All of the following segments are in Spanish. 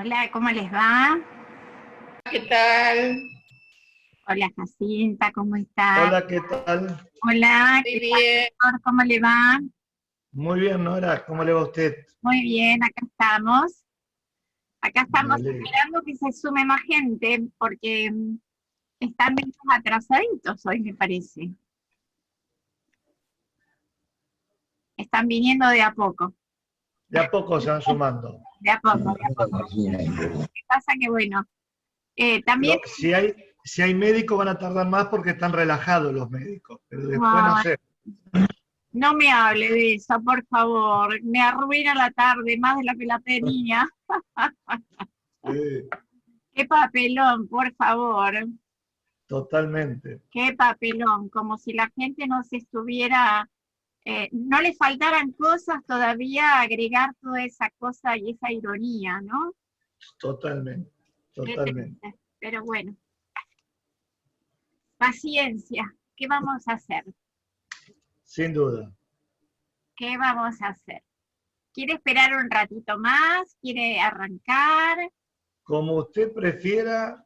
Hola, ¿cómo les va? ¿Qué tal? Hola, Jacinta, ¿cómo está? Hola, ¿qué tal? Hola, Muy ¿qué tal, bien. doctor? ¿Cómo le va? Muy bien, Nora, ¿cómo le va a usted? Muy bien, acá estamos. Acá Me estamos alegro. esperando que se sume más gente, porque están medio atrasaditos hoy, me parece. Están viniendo de a poco, De a poco se van sumando. de a poco, de a poco. Lo que pasa que, bueno, también, Si hay médicos van a tardar más porque están relajados los médicos, pero después no ay, sé. no me hable de eso, por favor. Me arruina la tarde más de la que la tenía. Sí, Qué papelón, por favor. totalmente, Qué papelón, como si la gente no se estuviera, no le faltaran cosas todavía, agregar toda esa cosa y esa ironía, ¿no? totalmente, Qué totalmente. triste. Pero bueno, paciencia. ¿Qué vamos a hacer? Sin duda. ¿Qué vamos a hacer? ¿Quiere esperar un ratito más? ¿Quiere arrancar? Como usted prefiera,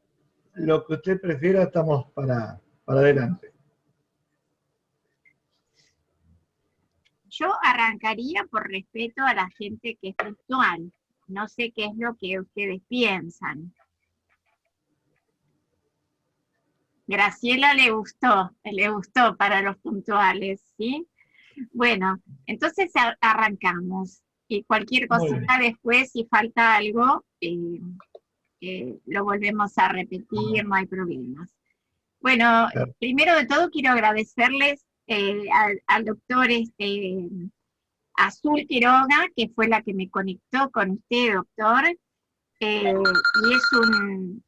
lo que usted prefiera, estamos para adelante. Yo arrancaría por respeto a la gente que es puntual. No sé qué es lo que ustedes piensan. Graciela le gustó para los puntuales, ¿sí? Bueno, entonces arrancamos. Y cualquier Muy bien. cosita después, si falta algo, lo volvemos a repetir, no hay problemas. Bueno, primero de todo quiero agradecerles al doctor Azul Quiroga, que fue la que me conectó con usted, doctor. Y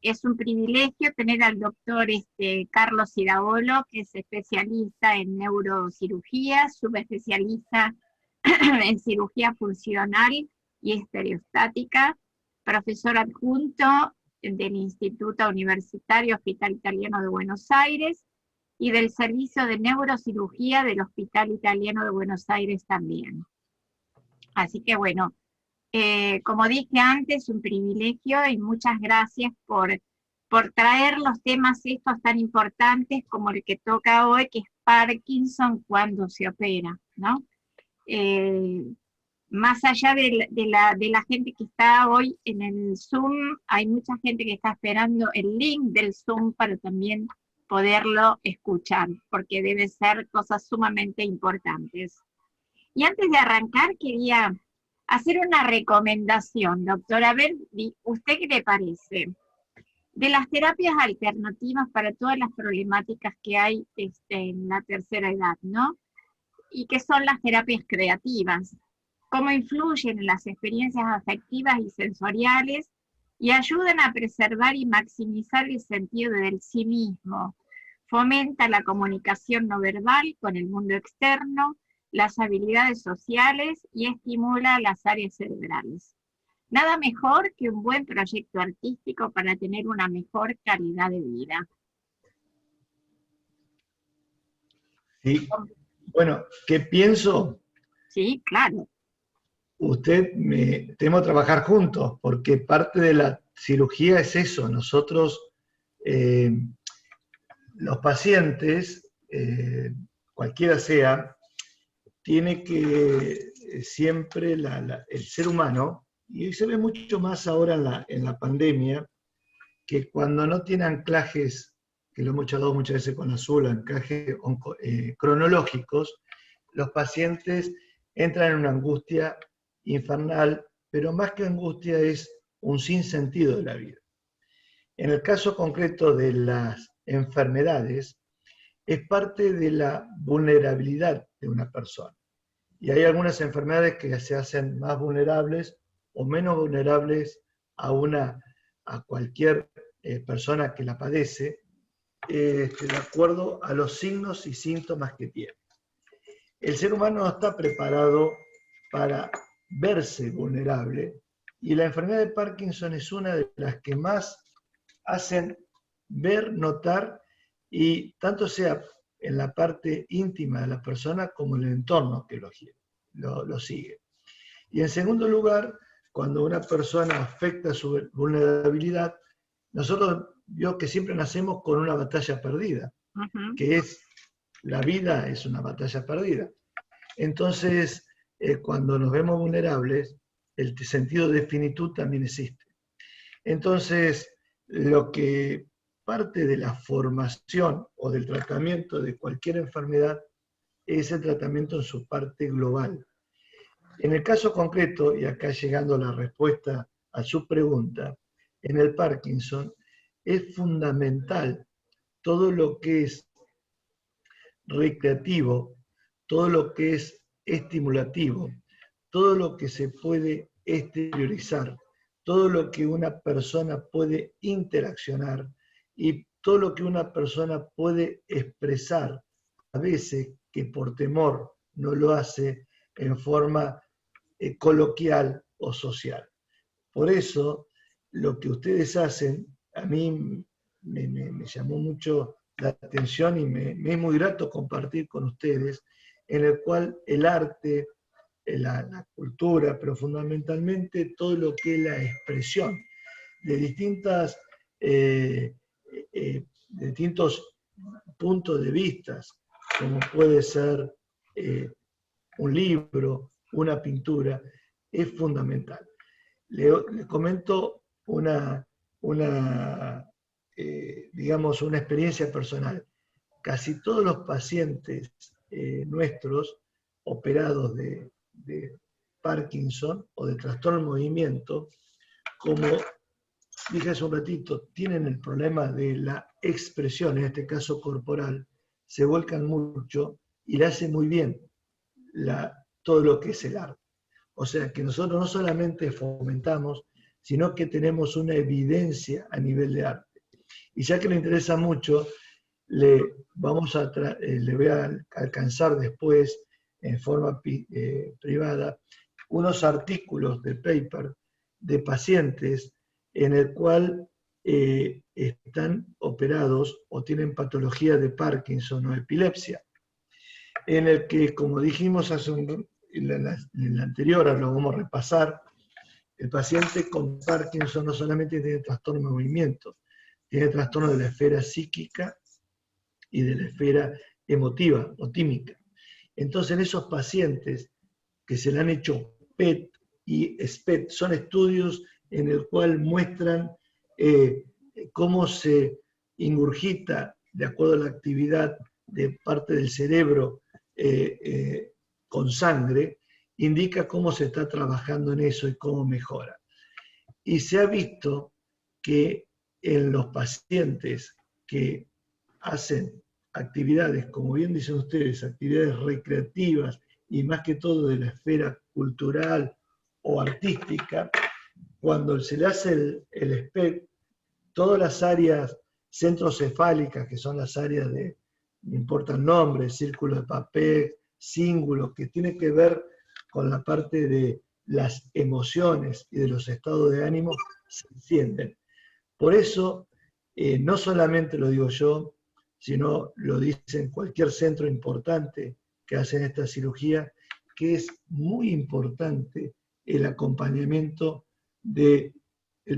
es un privilegio tener al doctor Carlos Iraolo, que es especialista en neurocirugía, subespecialista en cirugía funcional y estereostática, profesor adjunto del Instituto Universitario Hospital Italiano de Buenos Aires y del Servicio de Neurocirugía del Hospital Italiano de Buenos Aires también. Así que bueno, como dije antes, un privilegio y muchas gracias por traer los temas estos tan importantes como el que toca hoy, que es Parkinson cuando se opera, ¿no? Más allá de la gente que está hoy en el Zoom, hay mucha gente que está esperando el link del Zoom para también poderlo escuchar, porque debe ser cosas sumamente importantes. Y antes de arrancar, quería hacer una recomendación, doctor. A ver, ¿usted qué le parece? De las terapias alternativas para todas las problemáticas que hay en la tercera edad, ¿no? Y que son las terapias creativas. Cómo influyen en las experiencias afectivas y sensoriales y ayudan a preservar y maximizar el sentido del sí mismo. Fomenta la comunicación no verbal con el mundo externo, las habilidades sociales y estimula las áreas cerebrales. Nada mejor que un buen proyecto artístico para tener una mejor calidad de vida. Sí. Bueno, ¿qué pienso? Sí, claro. Tenemos que trabajar juntos, porque parte de la cirugía es eso. Nosotros, los pacientes, cualquiera sea, tiene que siempre el ser humano, y se ve mucho más ahora en la pandemia, que cuando no tiene anclajes, que lo hemos charlado muchas veces con Azul, anclajes cronológicos, los pacientes entran en una angustia infernal, pero más que angustia es un sinsentido de la vida. En el caso concreto de las enfermedades, es parte de la vulnerabilidad de una persona. Y hay algunas enfermedades que se hacen más vulnerables o menos vulnerables a cualquier persona que la padece, de acuerdo a los signos y síntomas que tiene. El ser humano no está preparado para verse vulnerable y la enfermedad de Parkinson es una de las que más hacen ver, notar, y tanto sea en la parte íntima de la persona como en el entorno que lo sigue. Y en segundo lugar, cuando una persona afecta su vulnerabilidad, nosotros veo que siempre nacemos con una batalla perdida, que es, la vida es una batalla perdida. Entonces, cuando nos vemos vulnerables, el sentido de finitud también existe. Entonces, lo que parte de la formación o del tratamiento de cualquier enfermedad es el tratamiento en su parte global. En el caso concreto, y acá llegando a la respuesta a su pregunta, en el Parkinson es fundamental todo lo que es recreativo, todo lo que es estimulativo, todo lo que se puede exteriorizar, todo lo que una persona puede interaccionar y todo lo que una persona puede expresar, a veces que por temor no lo hace en forma coloquial o social. Por eso, lo que ustedes hacen, a mí me llamó mucho la atención y me es muy grato compartir con ustedes, en el cual el arte, la cultura, pero fundamentalmente todo lo que es la expresión de distintos puntos de vista, como puede ser un libro, una pintura, es fundamental. Le comento digamos, una experiencia personal. Casi todos los pacientes nuestros operados de Parkinson o de trastorno del movimiento, como dije hace un ratito, tienen el problema de la expresión, en este caso corporal, se vuelcan mucho y le hace muy bien todo lo que es el arte. O sea que nosotros no solamente fomentamos, sino que tenemos una evidencia a nivel de arte. Y ya que le interesa mucho, le voy a alcanzar después, en forma privada, unos artículos de paper de pacientes en el cual están operados o tienen patología de Parkinson o epilepsia, en el que, como dijimos en la anterior, ahora lo vamos a repasar, el paciente con Parkinson no solamente tiene trastorno de movimiento, tiene trastorno de la esfera psíquica y de la esfera emotiva o tímica. Entonces, en esos pacientes que se le han hecho PET y SPET, son estudios en el cual muestran cómo se ingurgita, de acuerdo a la actividad de parte del cerebro con sangre, indica cómo se está trabajando en eso y cómo mejora. Y se ha visto que en los pacientes que hacen actividades, como bien dicen ustedes, actividades recreativas y más que todo de la esfera cultural o artística, cuando se le hace el SPECT, todas las áreas centrocefálicas, que son las áreas de, no importa el nombre, círculo de papel, cíngulo, que tiene que ver con la parte de las emociones y de los estados de ánimo, se encienden. Por eso, no solamente lo digo yo, sino lo dicen cualquier centro importante que hacen esta cirugía, que es muy importante el acompañamiento del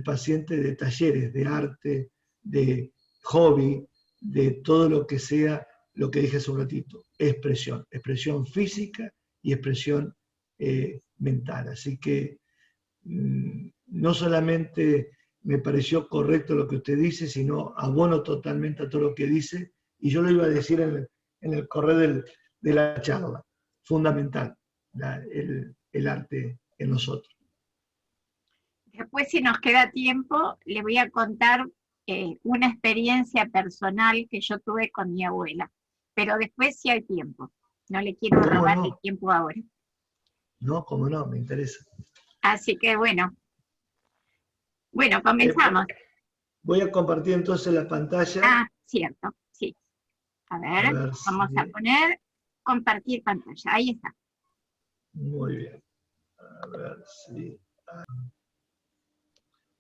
paciente de talleres de arte, de hobby, de todo lo que sea, lo que dije hace un ratito, expresión física y expresión mental. Así que no solamente me pareció correcto lo que usted dice, sino abono totalmente a todo lo que dice, y yo lo iba a decir en el correr de la charla. Fundamental el arte en nosotros. Después, si nos queda tiempo, le voy a contar una experiencia personal que yo tuve con mi abuela, pero después si hay tiempo. No le quiero robar el tiempo ahora. No, cómo no, me interesa. Así que bueno, comenzamos. Voy a compartir entonces la pantalla. Ah, cierto, sí. A ver vamos a poner compartir pantalla. Ahí está. Muy bien. A ver si...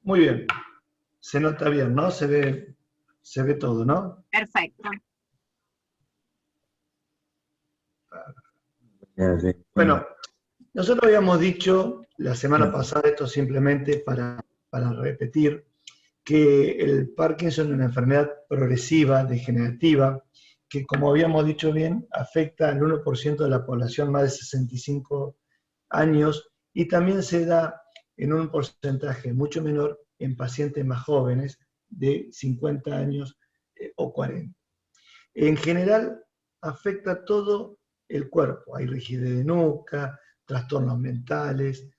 Muy bien. Se nota bien, ¿no? Se ve todo, ¿no? Perfecto. Bueno, Nosotros habíamos dicho la semana pasada, esto simplemente para repetir, que el Parkinson es una enfermedad progresiva, degenerativa, que como habíamos dicho bien, afecta al 1% de la población más de 65 años y también se da en un porcentaje mucho menor en pacientes más jóvenes de 50 años o 40. En general, afecta todo el cuerpo. Hay rigidez de nuca, trastornos mentales,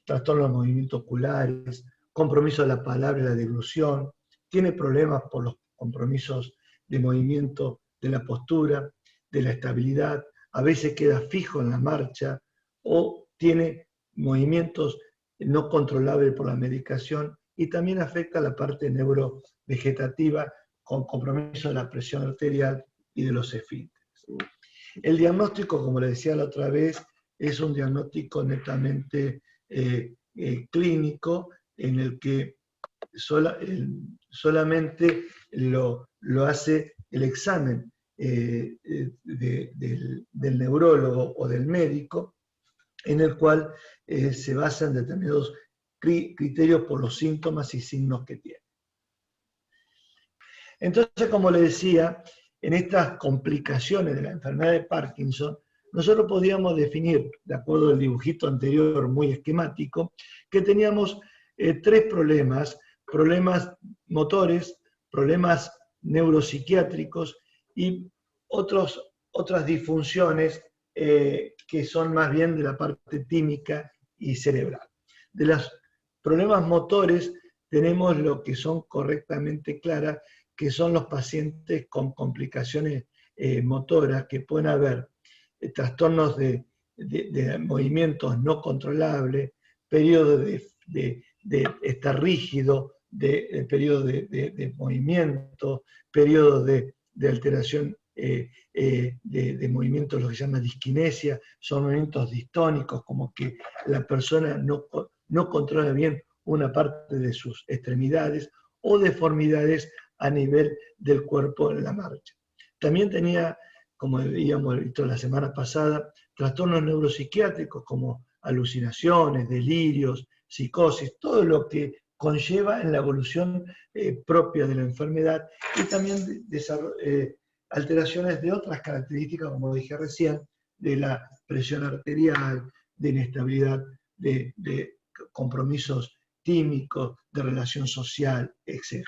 trastornos de movimiento oculares, compromiso de la palabra y la deglución, tiene problemas por los compromisos de movimiento de la postura, de la estabilidad, a veces queda fijo en la marcha o tiene movimientos no controlables por la medicación y también afecta la parte neurovegetativa con compromiso de la presión arterial y de los esfínteres. El diagnóstico, como le decía la otra vez, es un diagnóstico netamente clínico en el que solamente lo hace el examen del neurólogo o del médico, en el cual se basa en determinados criterios por los síntomas y signos que tiene. Entonces, como le decía, en estas complicaciones de la enfermedad de Parkinson, nosotros podíamos definir, de acuerdo al dibujito anterior muy esquemático, que teníamos tres problemas motores, problemas neuropsiquiátricos y otras disfunciones que son más bien de la parte tímica y cerebral. De los problemas motores tenemos lo que son correctamente claras, que son los pacientes con complicaciones motoras, que pueden haber trastornos de movimientos no controlables, periodos de estar rígido, periodos de movimiento, periodos de alteración de movimientos, lo que se llama disquinesia, son movimientos distónicos, como que la persona no controla bien una parte de sus extremidades, o deformidades a nivel del cuerpo en la marcha. También tenía, como habíamos visto la semana pasada, trastornos neuropsiquiátricos como alucinaciones, delirios, psicosis, todo lo que conlleva en la evolución propia de la enfermedad y también alteraciones de otras características, como dije recién, de la presión arterial, de inestabilidad, de compromisos tímicos, de relación social, etc.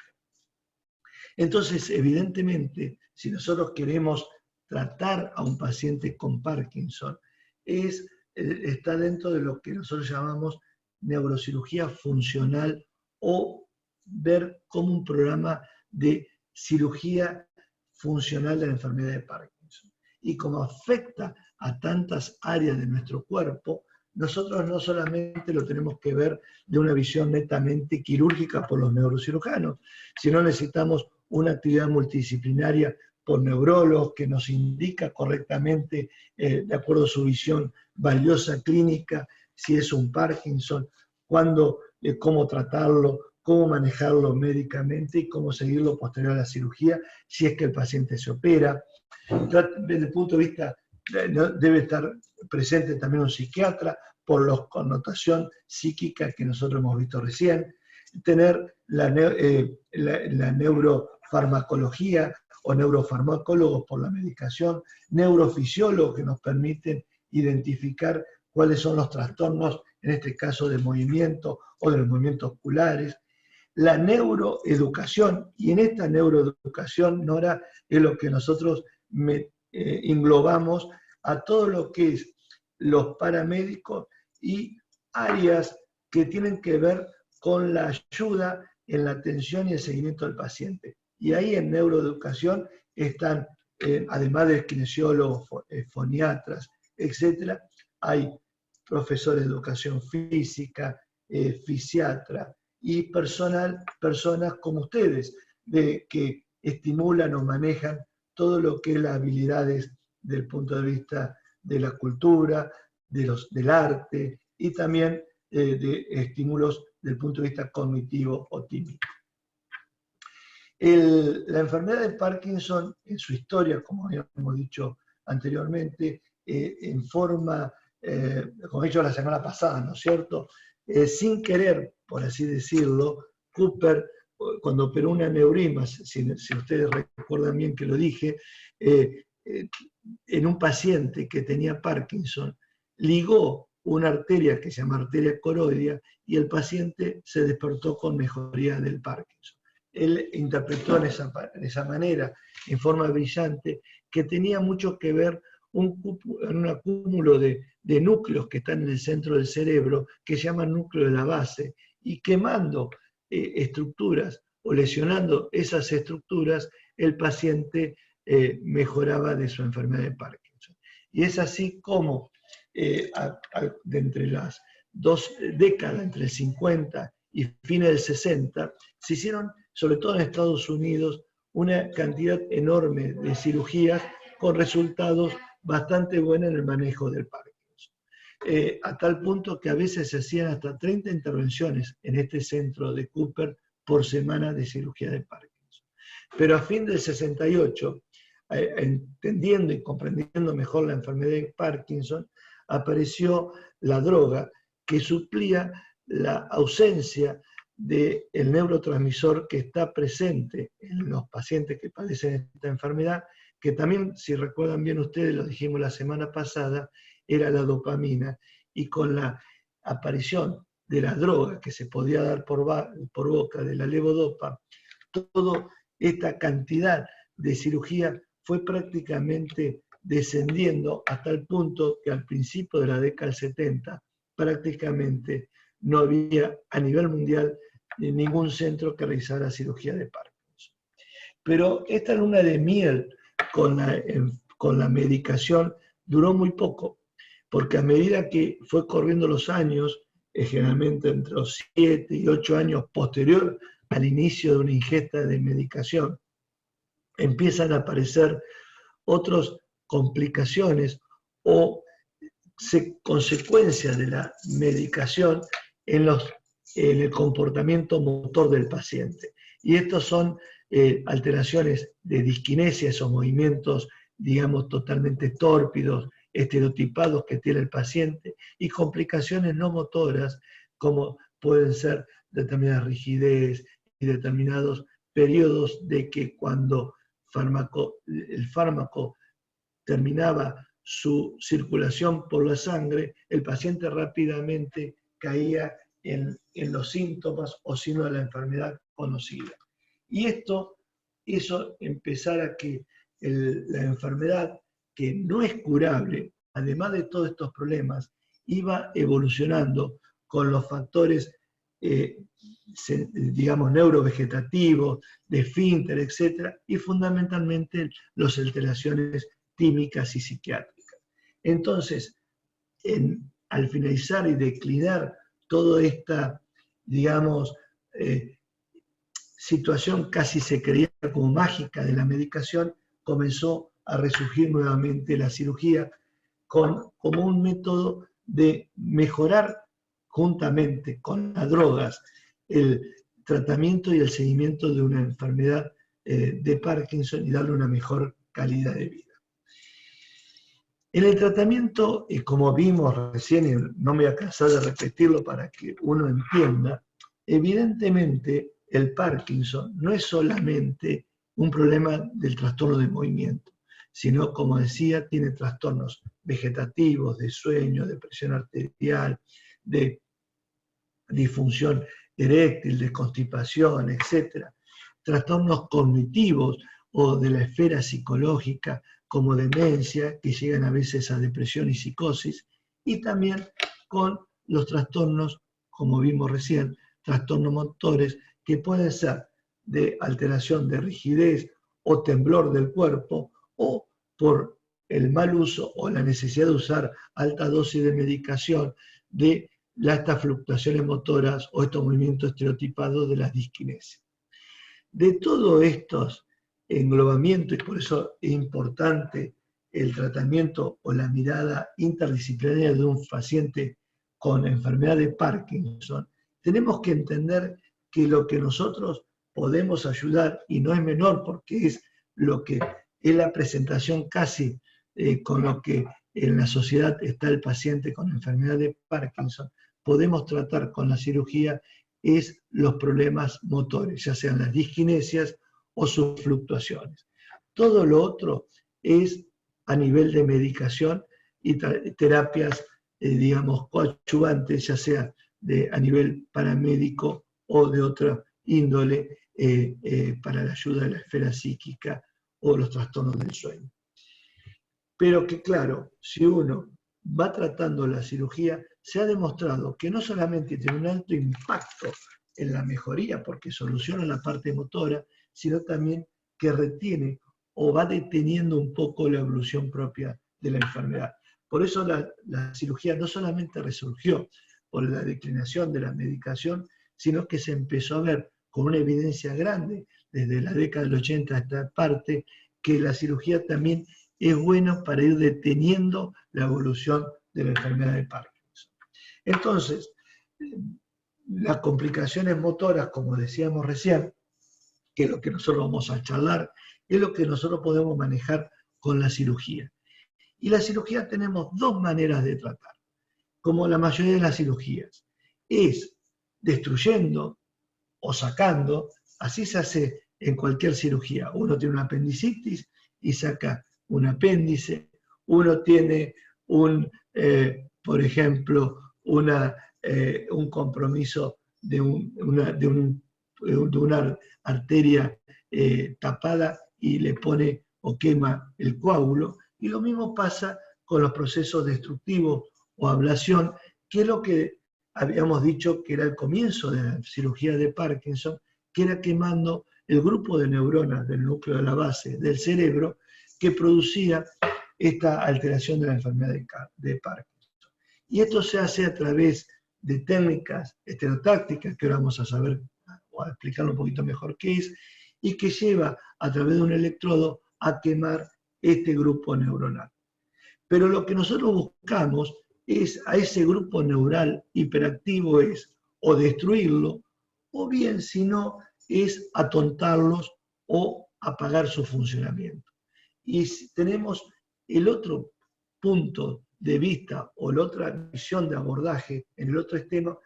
Entonces, evidentemente, si nosotros queremos tratar a un paciente con Parkinson, está dentro de lo que nosotros llamamos neurocirugía funcional o ver como un programa de cirugía funcional de la enfermedad de Parkinson. Y como afecta a tantas áreas de nuestro cuerpo, nosotros no solamente lo tenemos que ver de una visión netamente quirúrgica por los neurocirujanos, sino necesitamos una actividad multidisciplinaria por neurólogos que nos indica correctamente, de acuerdo a su visión valiosa clínica, si es un Parkinson, cuándo, cómo tratarlo, cómo manejarlo médicamente y cómo seguirlo posterior a la cirugía, si es que el paciente se opera. Desde el punto de vista, debe estar presente también un psiquiatra por la connotación psíquica que nosotros hemos visto recién, tener la neurofarmacología o neurofarmacólogos por la medicación, neurofisiólogos que nos permiten identificar cuáles son los trastornos, en este caso de movimiento o de los movimientos oculares, la neuroeducación, y en esta neuroeducación, Nora, es lo que nosotros englobamos a todo lo que es los paramédicos y áreas que tienen que ver con la ayuda en la atención y el seguimiento del paciente. Y ahí en neuroeducación están, además de kinesiólogos, foniatras, etc., hay profesores de educación física, fisiatra y personas como ustedes, que estimulan o manejan todo lo que es las habilidades del punto de vista de la cultura, del arte y también de estímulos del punto de vista cognitivo o tímico. La enfermedad de Parkinson, en su historia, como habíamos dicho anteriormente, en forma como he dicho la semana pasada, ¿no es cierto? Sin querer, por así decirlo, Cooper, cuando operó un aneurisma, si ustedes recuerdan bien que lo dije, en un paciente que tenía Parkinson, ligó una arteria que se llama arteria coroidea y el paciente se despertó con mejoría del Parkinson. Él interpretó en esa manera, en forma brillante, que tenía mucho que ver un acúmulo de núcleos que están en el centro del cerebro, que se llaman núcleo de la base, y quemando estructuras o lesionando esas estructuras, el paciente mejoraba de su enfermedad de Parkinson. Y es así como de entre las dos décadas, entre el 50 y fines del 60, se hicieron, sobre todo en Estados Unidos, una cantidad enorme de cirugías con resultados bastante buenos en el manejo del Parkinson. A tal punto que a veces se hacían hasta 30 intervenciones en este centro de Cooper por semana de cirugía de Parkinson. Pero a fin del 68, entendiendo y comprendiendo mejor la enfermedad de Parkinson, apareció la droga que suplía la ausencia del neurotransmisor que está presente en los pacientes que padecen esta enfermedad, que también, si recuerdan bien ustedes, lo dijimos la semana pasada, era la dopamina, y con la aparición de la droga que se podía dar por boca de la levodopa, toda esta cantidad de cirugía fue prácticamente descendiendo hasta el punto que al principio de la década del 70 prácticamente no había a nivel mundial ningún centro que realizara cirugía de Parkinson. Pero esta luna de miel con la medicación duró muy poco, porque a medida que fue corriendo los años, generalmente entre los 7 y 8 años posterior al inicio de una ingesta de medicación, empiezan a aparecer otras complicaciones o consecuencias de la medicación en el comportamiento motor del paciente. Y estos son alteraciones de disquinesia, esos movimientos, digamos, totalmente tórpidos, estereotipados que tiene el paciente, y complicaciones no motoras, como pueden ser determinadas rigidez y determinados periodos de que cuando el fármaco terminaba su circulación por la sangre, el paciente rápidamente caía en los síntomas o signos de la enfermedad conocida. Y esto hizo empezar a que la enfermedad, que no es curable, además de todos estos problemas, iba evolucionando con los factores, digamos, neurovegetativos, de esfínter, etc., y fundamentalmente las alteraciones químicas y psiquiátricas. Entonces, al finalizar y declinar toda esta, digamos, situación casi se creía como mágica de la medicación, comenzó a resurgir nuevamente la cirugía como un método de mejorar juntamente con las drogas el tratamiento y el seguimiento de una enfermedad de Parkinson y darle una mejor calidad de vida. En el tratamiento, como vimos recién, y no me voy a cansar de repetirlo para que uno entienda, evidentemente el Parkinson no es solamente un problema del trastorno de movimiento, sino, como decía, tiene trastornos vegetativos, de sueño, de presión arterial, de disfunción eréctil, de constipación, etc. Trastornos cognitivos o de la esfera psicológica, como demencia, que llegan a veces a depresión y psicosis, y también con los trastornos, como vimos recién, trastornos motores, que pueden ser de alteración de rigidez o temblor del cuerpo, o por el mal uso o la necesidad de usar alta dosis de medicación de estas fluctuaciones motoras o estos movimientos estereotipados de las disquinesias. De todos estos englobamientos, y por eso es importante el tratamiento o la mirada interdisciplinaria de un paciente con enfermedad de Parkinson, tenemos que entender que lo que nosotros podemos ayudar, y no es menor porque es lo que es la presentación casi con lo que en la sociedad está el paciente con enfermedad de Parkinson, podemos tratar con la cirugía es los problemas motores, ya sean las disquinesias o sus fluctuaciones. Todo lo otro es a nivel de medicación y terapias, digamos, coadyuvantes, ya sea a nivel paramédico o de otra índole, para la ayuda de la esfera psíquica o los trastornos del sueño. Pero que claro, si uno va tratando la cirugía, se ha demostrado que no solamente tiene un alto impacto en la mejoría porque soluciona la parte motora, sino también que retiene o va deteniendo un poco la evolución propia de la enfermedad. Por eso la cirugía no solamente resurgió por la declinación de la medicación, sino que se empezó a ver con una evidencia grande desde la década del 80 a esta parte, que la cirugía también es buena para ir deteniendo la evolución de la enfermedad de Parkinson. Entonces, las complicaciones motoras, como decíamos recién, que es lo que nosotros vamos a charlar, es lo que nosotros podemos manejar con la cirugía. Y la cirugía tenemos dos maneras de tratar, como la mayoría de las cirugías. Es destruyendo o sacando, así se hace en cualquier cirugía. Uno tiene una apendicitis y saca un apéndice, uno tiene por ejemplo, un compromiso de una arteria tapada y le pone o quema el coágulo, y lo mismo pasa con los procesos destructivos o ablación, que es lo que habíamos dicho que era el comienzo de la cirugía de Parkinson, que era quemando el grupo de neuronas del núcleo de la base del cerebro que producía esta alteración de la enfermedad de Parkinson. Y esto se hace a través de técnicas estereotácticas, que ahora vamos a saber o a explicarlo un poquito mejor qué es, y que lleva a través de un electrodo a quemar este grupo neuronal. Pero lo que nosotros buscamos es a ese grupo neural hiperactivo es o destruirlo, o bien, si no, es atontarlos o apagar su funcionamiento. Y si tenemos el otro punto de vista o la otra visión de abordaje en el otro extremo,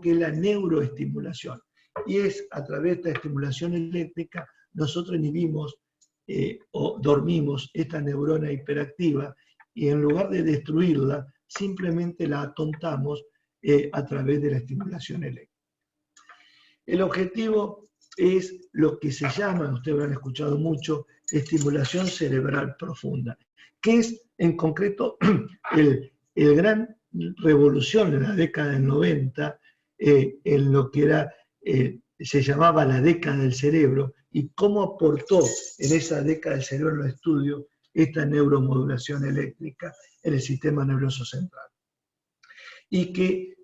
que es la neuroestimulación. Y es a través de esta estimulación eléctrica nosotros inhibimos o dormimos esta neurona hiperactiva y en lugar de destruirla, simplemente la atontamos a través de la estimulación eléctrica. El objetivo es lo que se llama, ustedes habrán escuchado mucho, estimulación cerebral profunda, que es en concreto el gran revolución en la década del 90, en lo que era, se llamaba la década del cerebro, y cómo aportó en esa década del cerebro en los estudios esta neuromodulación eléctrica en el sistema nervioso central. Y que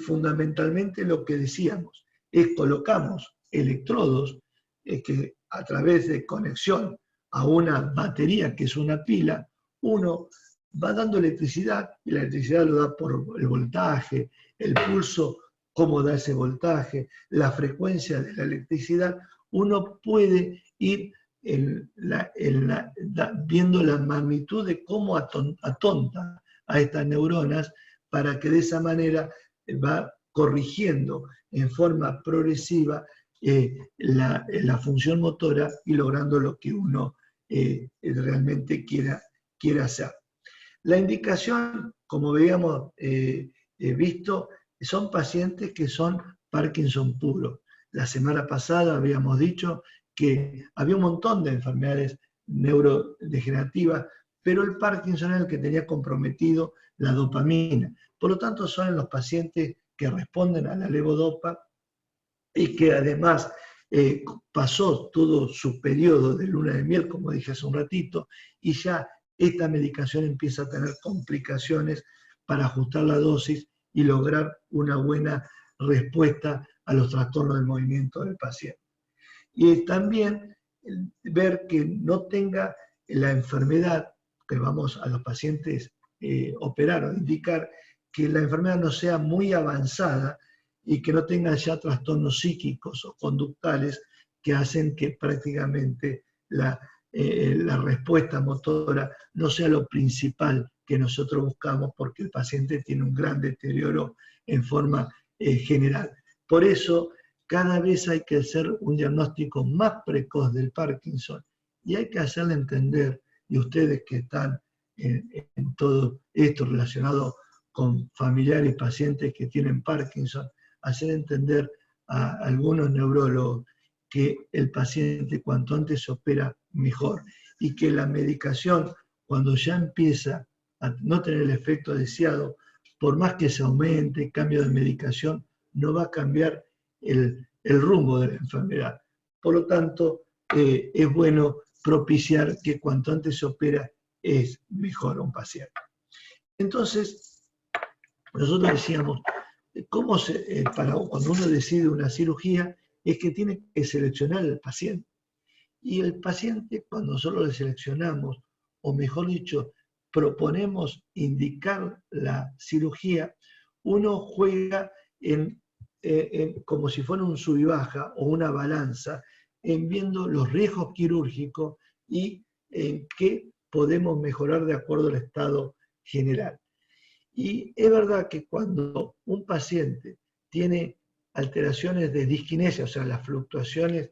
fundamentalmente lo que decíamos es colocamos electrodos que a través de conexión a una batería que es una pila, uno va dando electricidad y la electricidad lo da por el voltaje, el pulso, cómo da ese voltaje, la frecuencia de la electricidad, uno puede ir viendo la magnitud de cómo atonta a estas neuronas para que de esa manera va corrigiendo en forma progresiva la función motora y logrando lo que uno realmente quiera hacer. La indicación, como habíamos visto, son pacientes que son Parkinson puro. La semana pasada habíamos dicho que había un montón de enfermedades neurodegenerativas, pero el Parkinson era el que tenía comprometido la dopamina. Por lo tanto, son los pacientes que responden a la levodopa y que además pasó todo su periodo de luna de miel, como dije hace un ratito, y ya esta medicación empieza a tener complicaciones para ajustar la dosis y lograr una buena respuesta a los trastornos del movimiento del paciente. Y también ver que no tenga la enfermedad, que vamos a los pacientes operar o indicar, que la enfermedad no sea muy avanzada y que no tenga ya trastornos psíquicos o conductales que hacen que prácticamente la respuesta motora no sea lo principal que nosotros buscamos, porque el paciente tiene un gran deterioro en forma general. Por eso, cada vez hay que hacer un diagnóstico más precoz del Parkinson y hay que hacerle entender, y ustedes que están en todo esto relacionado con familiares y pacientes que tienen Parkinson, hacer entender a algunos neurólogos que el paciente cuanto antes se opera mejor y que la medicación, cuando ya empieza a no tener el efecto deseado, por más que se aumente, cambio de medicación, no va a cambiar el rumbo de la enfermedad. Por lo tanto, es bueno propiciar que cuanto antes se opera es mejor a un paciente. Entonces, nosotros decíamos, cuando uno decide una cirugía, es que tiene que seleccionar al paciente. Y el paciente, cuando nosotros le seleccionamos, o mejor dicho, proponemos indicar la cirugía, uno juega como si fuera un sub y baja o una balanza, en viendo los riesgos quirúrgicos y en qué podemos mejorar de acuerdo al estado general. Y es verdad que cuando un paciente tiene alteraciones de disquinesia, o sea, las fluctuaciones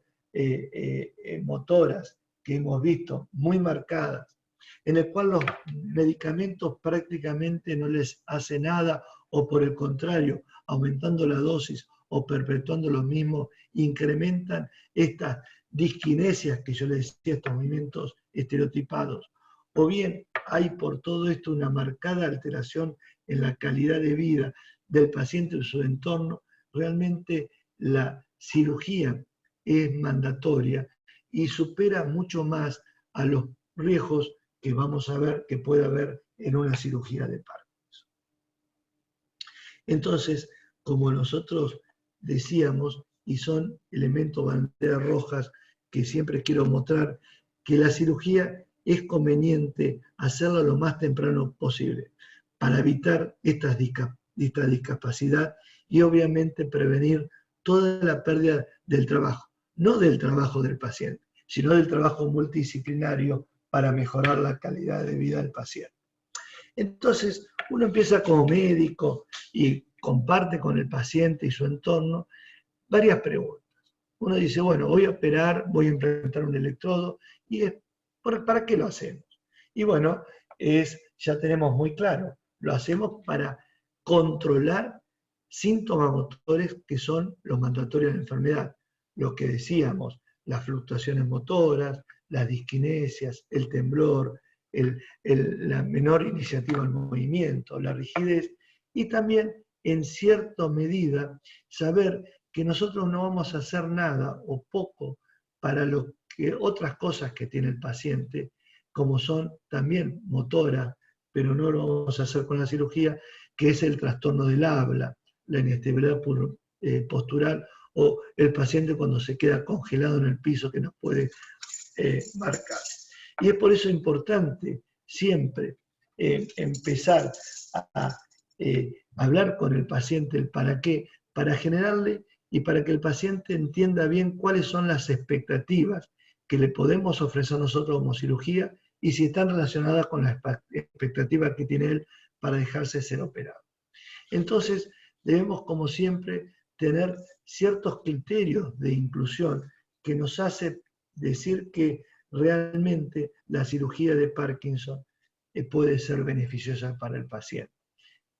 motoras que hemos visto muy marcadas, en el cual los medicamentos prácticamente no les hace nada, o por el contrario, aumentando la dosis o perpetuando lo mismo, incrementan estas disquinesias que yo les decía, estos movimientos estereotipados. O bien hay por todo esto una marcada alteración en la calidad de vida del paciente y su entorno, realmente la cirugía es mandatoria y supera mucho más a los riesgos que vamos a ver que puede haber en una cirugía de Parkinson. Entonces, como nosotros decíamos, y son elementos banderas rojas que siempre quiero mostrar, que la cirugía es conveniente hacerla lo más temprano posible para evitar esta discapacidad y obviamente prevenir toda la pérdida del trabajo, no del trabajo del paciente, sino del trabajo multidisciplinario para mejorar la calidad de vida del paciente. Entonces, uno empieza como médico y comparte con el paciente y su entorno varias preguntas. Uno dice, bueno, voy a operar, voy a implantar un electrodo, y ¿para qué lo hacemos? Y bueno, ya tenemos muy claro, lo hacemos para controlar síntomas motores que son los mandatorios de la enfermedad. Lo que decíamos, las fluctuaciones motoras, las disquinesias, el temblor, la menor iniciativa al movimiento, la rigidez, y también, en cierta medida, saber que nosotros no vamos a hacer nada o poco para otras cosas que tiene el paciente, como son también motoras, pero no lo vamos a hacer con la cirugía, que es el trastorno del habla, la inestabilidad postural, o el paciente cuando se queda congelado en el piso que nos puede marcar. Y es por eso importante siempre empezar a hablar con el paciente el para qué, para generarle y para que el paciente entienda bien cuáles son las expectativas que le podemos ofrecer nosotros como cirugía y si están relacionadas con las expectativas que tiene él para dejarse ser operado. Entonces, debemos, como siempre, tener ciertos criterios de inclusión que nos hace decir que realmente la cirugía de Parkinson puede ser beneficiosa para el paciente.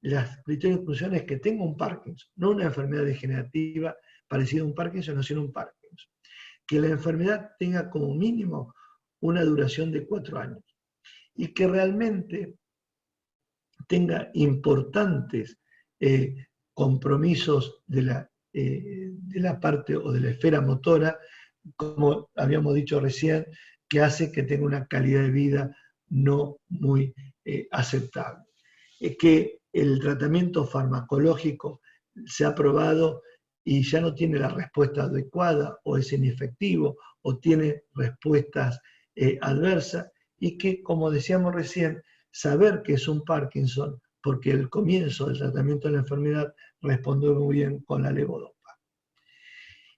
Los criterios de inclusión es que tenga un Parkinson, no una enfermedad degenerativa parecida a un Parkinson, no sino un Parkinson. Que la enfermedad tenga como mínimo una duración de 4 años y que realmente tenga importantes compromisos de la parte o de la esfera motora, como habíamos dicho recién, que hace que tenga una calidad de vida no muy aceptable. Que el tratamiento farmacológico se ha probado y ya no tiene la respuesta adecuada, o es inefectivo, o tiene respuestas adversas, y que, como decíamos recién, saber que es un Parkinson, porque el comienzo del tratamiento de la enfermedad respondió muy bien con la levodopa.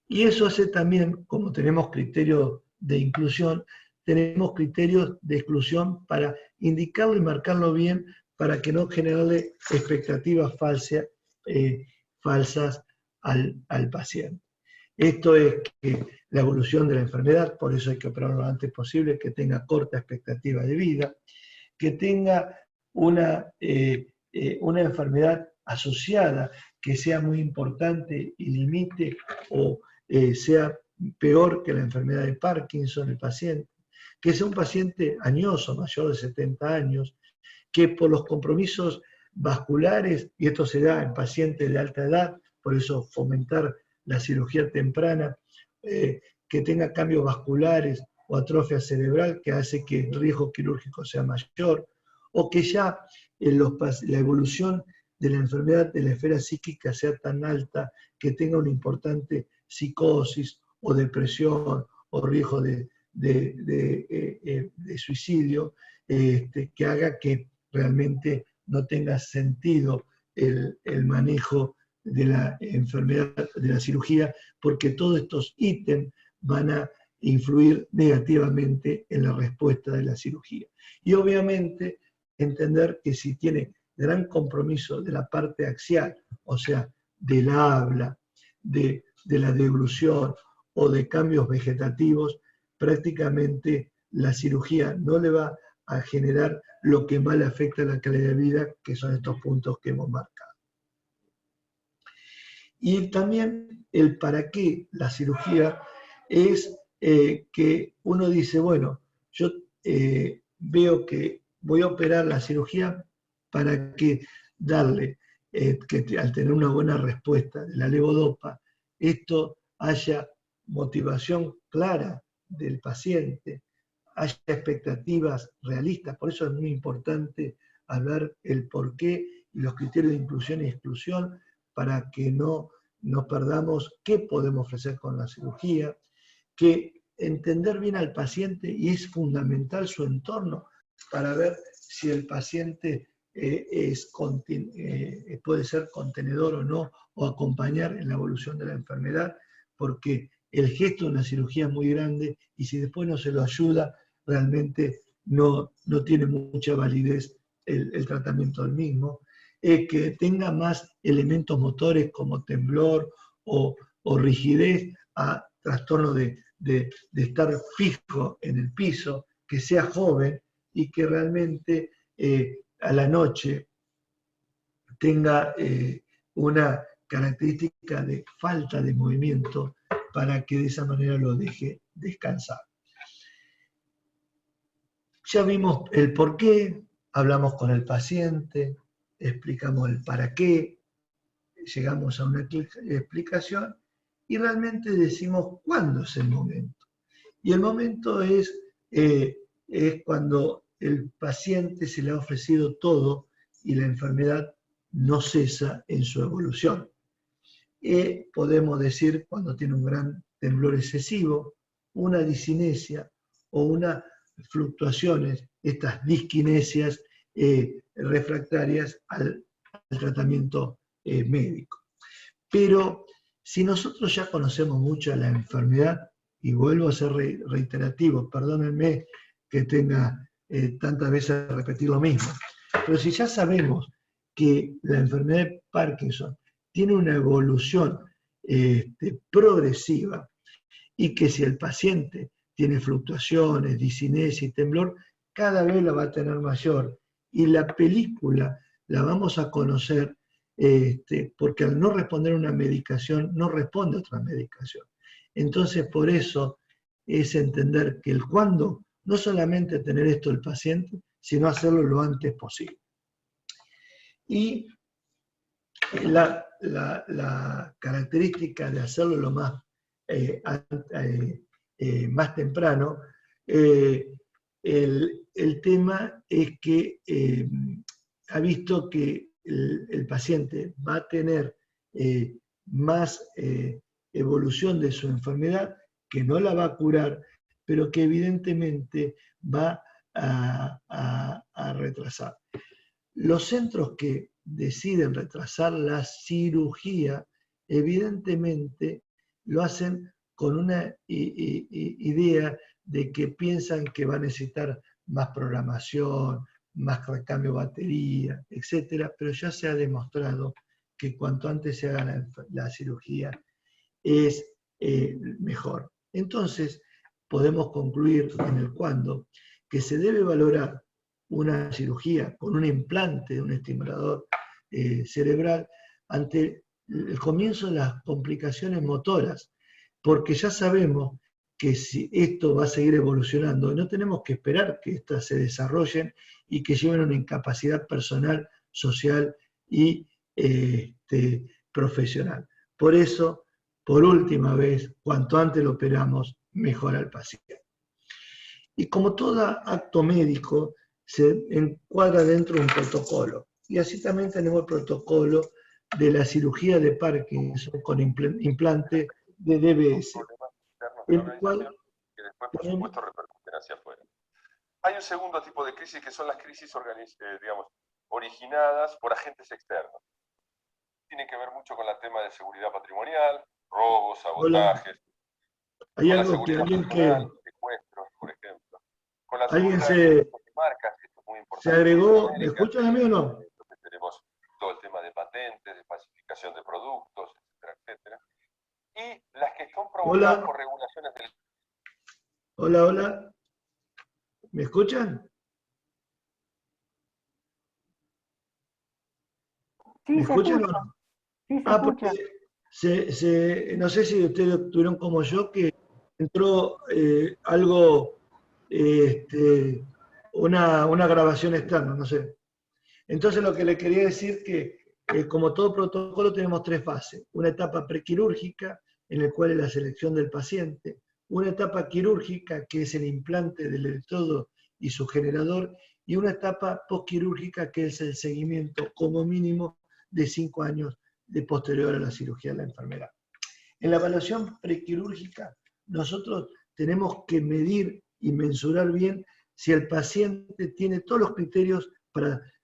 Y eso hace también, como tenemos criterios de inclusión, tenemos criterios de exclusión para indicarlo y marcarlo bien para que no generarle expectativas falsas al paciente. Esto es que la evolución de la enfermedad, por eso hay que operarlo lo antes posible, que tenga corta expectativa de vida, que tenga una enfermedad asociada que sea muy importante y limite o sea peor que la enfermedad de Parkinson, el paciente, que sea un paciente añoso, mayor de 70 años, que por los compromisos vasculares, y esto se da en pacientes de alta edad, por eso fomentar la cirugía temprana, que tenga cambios vasculares o atrofia cerebral que hace que el riesgo quirúrgico sea mayor, o que ya la evolución de la enfermedad de la esfera psíquica sea tan alta que tenga una importante psicosis o depresión o riesgo de suicidio, que haga que realmente no tenga sentido el manejo de la enfermedad, de la cirugía, porque todos estos ítems van a influir negativamente en la respuesta de la cirugía. Y obviamente entender que si tiene gran compromiso de la parte axial, o sea, del habla, de la deglución o de cambios vegetativos, prácticamente la cirugía no le va a generar lo que más le afecta a la calidad de vida, que son estos puntos que hemos marcado. Y también el para qué la cirugía es que uno dice, bueno, yo veo que voy a operar la cirugía para que darle, que al tener una buena respuesta de la levodopa, esto haya motivación clara del paciente, haya expectativas realistas. Por eso es muy importante hablar el por qué y los criterios de inclusión y exclusión para que no nos perdamos qué podemos ofrecer con la cirugía, que entender bien al paciente, y es fundamental su entorno para ver si el paciente puede ser contenedor o no, o acompañar en la evolución de la enfermedad, porque el gesto de una cirugía es muy grande y si después no se lo ayuda, realmente no tiene mucha validez el tratamiento del mismo. Que tenga más elementos motores como temblor o rigidez a trastorno de estar fijo en el piso, que sea joven y que realmente a la noche tenga una característica de falta de movimiento para que de esa manera lo deje descansar. Ya vimos el por qué, hablamos con el paciente, explicamos el para qué, llegamos a una explicación y realmente decimos cuándo es el momento. Y el momento es cuando el paciente se le ha ofrecido todo y la enfermedad no cesa en su evolución. Podemos decir cuando tiene un gran temblor excesivo, una discinesia o unas fluctuaciones, estas disquinesias refractarias al tratamiento médico. Pero si nosotros ya conocemos mucho la enfermedad, y vuelvo a ser reiterativo, perdónenme que tenga tantas veces repetir lo mismo, pero si ya sabemos que la enfermedad de Parkinson tiene una evolución progresiva y que si el paciente tiene fluctuaciones, discinesia y temblor, cada vez la va a tener mayor. Y la película la vamos a conocer porque al no responder a una medicación, no responde a otra medicación. Entonces, por eso es entender que el cuándo, no solamente tener esto el paciente, sino hacerlo lo antes posible. Y la característica de hacerlo lo más temprano, el tema es que ha visto que el paciente va a tener más evolución de su enfermedad, que no la va a curar, pero que evidentemente va a retrasar. Los centros que deciden retrasar la cirugía, evidentemente lo hacen con una idea de que piensan que va a necesitar más programación, más recambio de batería, etcétera, pero ya se ha demostrado que cuanto antes se haga la cirugía es mejor. Entonces, podemos concluir en el cuándo que se debe valorar una cirugía con un implante de un estimulador cerebral ante el comienzo de las complicaciones motoras, porque ya sabemos que si esto va a seguir evolucionando, no tenemos que esperar que estas se desarrollen y que lleven a una incapacidad personal, social y profesional. Por eso, por última vez, cuanto antes lo operamos, mejor al paciente. Y como todo acto médico, se encuadra dentro de un protocolo. Y así también tenemos el protocolo de la cirugía de Parkinson con implante de DBS. El cual, que después, por supuesto, repercuten hacia afuera. Hay un segundo tipo de crisis que son las crisis digamos, originadas por agentes externos. Tienen que ver mucho con el tema de seguridad patrimonial, robos, sabotajes. Hay algo que alguien que... secuestros, por ejemplo. Con la alguien de marcas, que es muy importante. Se agregó, ¿me escuchan a mí o no? Tenemos todo el tema de patentes, de falsificación de productos, etcétera, etcétera. Y las que son provocadas por regulaciones del... Hola, hola. ¿Me escuchan? Sí, ¿Me escuchan escucha. o no? Sí, se escucha. Porque no sé si ustedes tuvieron como yo que entró algo, una grabación externa, no sé. Entonces lo que le quería decir que como todo protocolo tenemos tres fases. Una etapa prequirúrgica, en la cual es la selección del paciente. Una etapa quirúrgica, que es el implante del electrodo y su generador. Y una etapa postquirúrgica, que es el seguimiento como mínimo de 5 años de posterior a la cirugía de la enfermedad. En la evaluación prequirúrgica, nosotros tenemos que medir y mensurar bien si el paciente tiene todos los criterios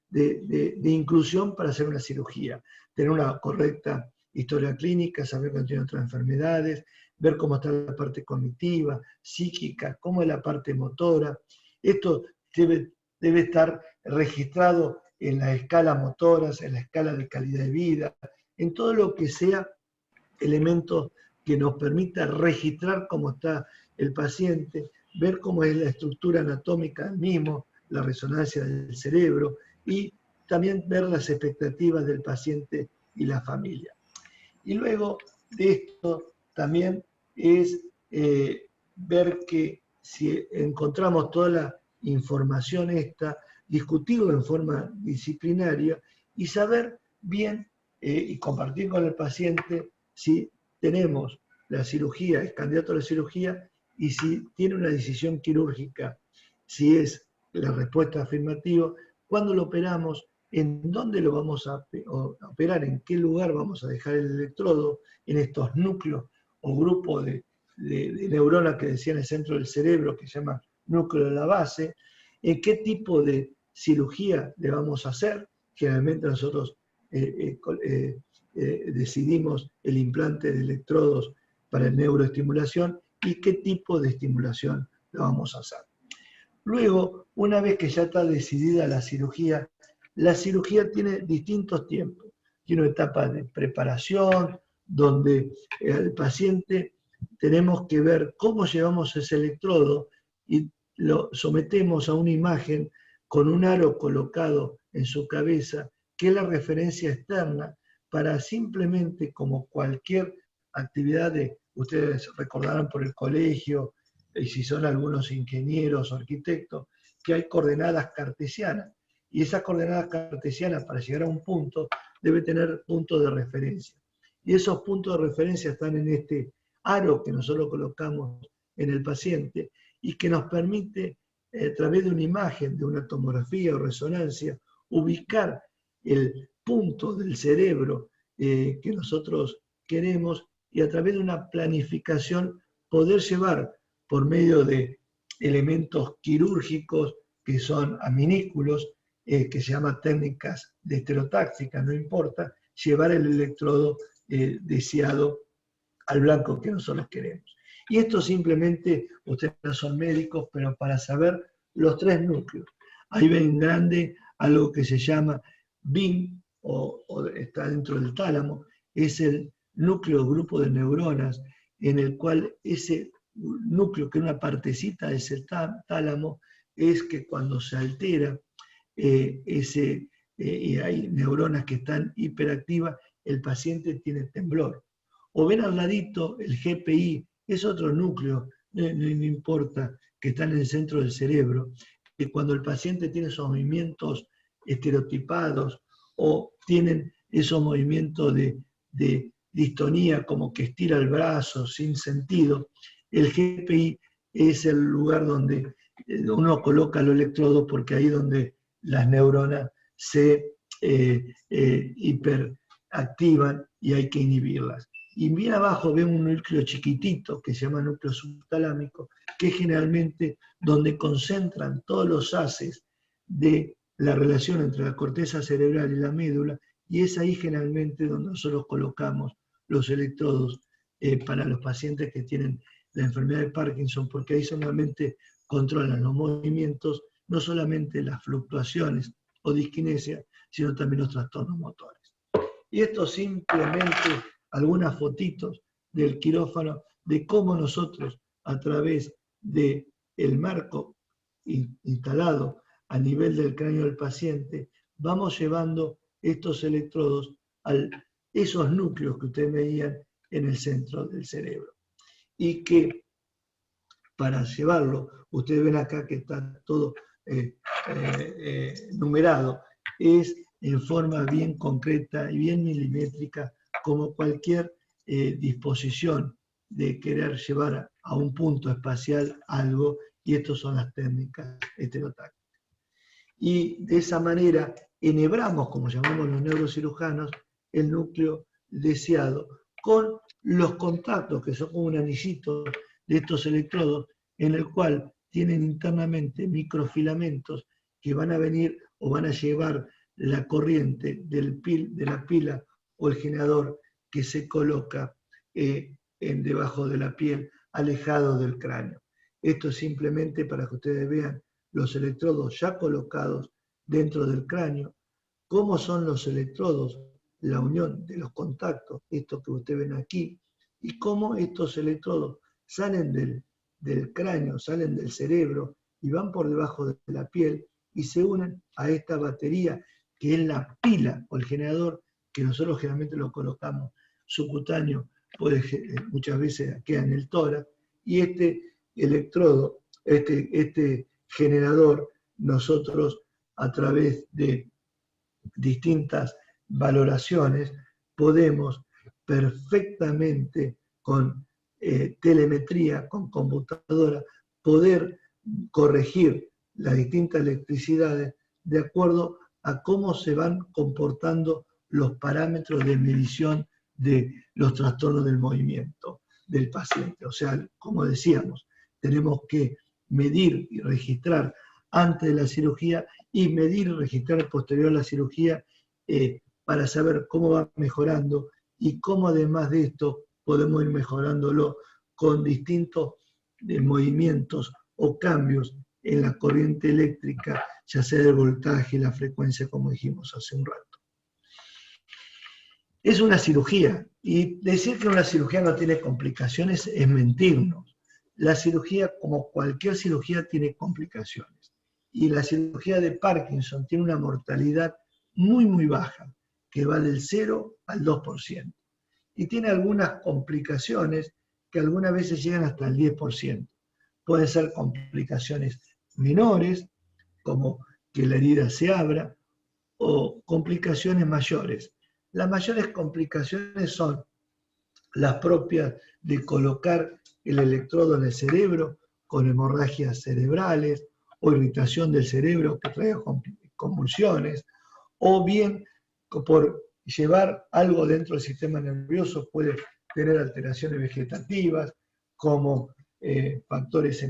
de inclusión para hacer una cirugía. Tener una correcta historia clínica, saber que no tiene otras enfermedades, ver cómo está la parte cognitiva, psíquica, cómo es la parte motora. Esto debe estar registrado en las escalas motoras, en la escala de calidad de vida, en todo lo que sea elementos que nos permita registrar cómo está el paciente, ver cómo es la estructura anatómica del mismo, la resonancia del cerebro y también ver las expectativas del paciente y la familia. Y luego de esto también es ver que si encontramos toda la información esta, discutirlo en forma disciplinaria y saber bien y compartir con el paciente si tenemos la cirugía, es candidato a la cirugía, y si tiene una decisión quirúrgica, si es la respuesta afirmativa, cuándo lo operamos, en dónde lo vamos a operar, en qué lugar vamos a dejar el electrodo, en estos núcleos o grupos de neuronas que decía en el centro del cerebro, que se llama núcleo de la base, en qué tipo de cirugía le vamos a hacer. Generalmente nosotros decidimos el implante de electrodos para neuroestimulación y qué tipo de estimulación la vamos a hacer. Luego, una vez que ya está decidida la cirugía tiene distintos tiempos. Tiene una etapa de preparación, donde al paciente tenemos que ver cómo llevamos ese electrodo y lo sometemos a una imagen con un aro colocado en su cabeza, que es la referencia externa, para simplemente, como cualquier actividad ustedes recordarán por el colegio, y si son algunos ingenieros o arquitectos, que hay coordenadas cartesianas. Y esas coordenadas cartesianas, para llegar a un punto, debe tener puntos de referencia. Y esos puntos de referencia están en este aro que nosotros colocamos en el paciente y que nos permite, a través de una imagen, de una tomografía o resonancia, ubicar el punto del cerebro que nosotros queremos y a través de una planificación poder llevar por medio de elementos quirúrgicos que son aminículos, que se llaman técnicas de estereotáctica, no importa, llevar el electrodo deseado al blanco que nosotros queremos. Y esto simplemente, ustedes no son médicos, pero para saber los 3 núcleos. Ahí ven grande algo que se llama BIM, o está dentro del tálamo, es el núcleo, grupo de neuronas, en el cual ese núcleo, que es una partecita de ese tálamo, es que cuando se altera y hay neuronas que están hiperactivas, el paciente tiene temblor. O ven al ladito el GPI, es otro núcleo, no importa, que está en el centro del cerebro, que cuando el paciente tiene esos movimientos estereotipados o tienen esos movimientos de distonía, como que estira el brazo sin sentido, el GPI es el lugar donde uno coloca los electrodos, porque ahí es donde las neuronas se hiperactivan y hay que inhibirlas. Y bien abajo ven un núcleo chiquitito que se llama núcleo subtalámico, que es generalmente donde concentran todos los haces de la relación entre la corteza cerebral y la médula, y es ahí generalmente donde nosotros colocamos los electrodos para los pacientes que tienen la enfermedad de Parkinson, porque ahí solamente controlan los movimientos, no solamente las fluctuaciones o disquinesia, sino también los trastornos motores. Y esto simplemente algunas fotitos del quirófano de cómo nosotros, a través del marco instalado a nivel del cráneo del paciente, vamos llevando estos electrodos a esos núcleos que ustedes veían en el centro del cerebro. Y que para llevarlo, ustedes ven acá que está todo numerado, es en forma bien concreta y bien milimétrica, como cualquier disposición de querer llevar a un punto espacial algo, y estas son las técnicas estereotácticas. Y de esa manera enhebramos, como llamamos los neurocirujanos, el núcleo deseado, con los contactos, que son como un anillito de estos electrodos, en el cual tienen internamente microfilamentos que van a venir o van a llevar la corriente de la pila o el generador que se coloca debajo de la piel, alejado del cráneo. Esto es simplemente para que ustedes vean los electrodos ya colocados dentro del cráneo, cómo son los electrodos, la unión de los contactos, esto que ustedes ven aquí, y cómo estos electrodos salen del cráneo, salen del cerebro y van por debajo de la piel y se unen a esta batería que es la pila o el generador, que nosotros generalmente lo colocamos subcutáneo, muchas veces queda en el tórax, y este electrodo, este generador, nosotros a través de distintas valoraciones podemos perfectamente con telemetría, con computadora, poder corregir las distintas electricidades de acuerdo a cómo se van comportando los parámetros de medición de los trastornos del movimiento del paciente. O sea, como decíamos, tenemos que medir y registrar antes de la cirugía y medir y registrar posterior a la cirugía para saber cómo va mejorando y cómo además de esto podemos ir mejorándolo con distintos movimientos o cambios en la corriente eléctrica, ya sea el voltaje y la frecuencia, como dijimos hace un rato. Es una cirugía, y decir que una cirugía no tiene complicaciones es mentirnos. La cirugía, como cualquier cirugía, tiene complicaciones. Y la cirugía de Parkinson tiene una mortalidad muy, muy baja, que va del 0 al 2%. Y tiene algunas complicaciones que algunas veces llegan hasta el 10%. Pueden ser complicaciones menores, como que la herida se abra, o complicaciones mayores. Las mayores complicaciones son las propias de colocar el electrodo en el cerebro con hemorragias cerebrales o irritación del cerebro que traiga convulsiones, o bien por llevar algo dentro del sistema nervioso puede tener alteraciones vegetativas como factores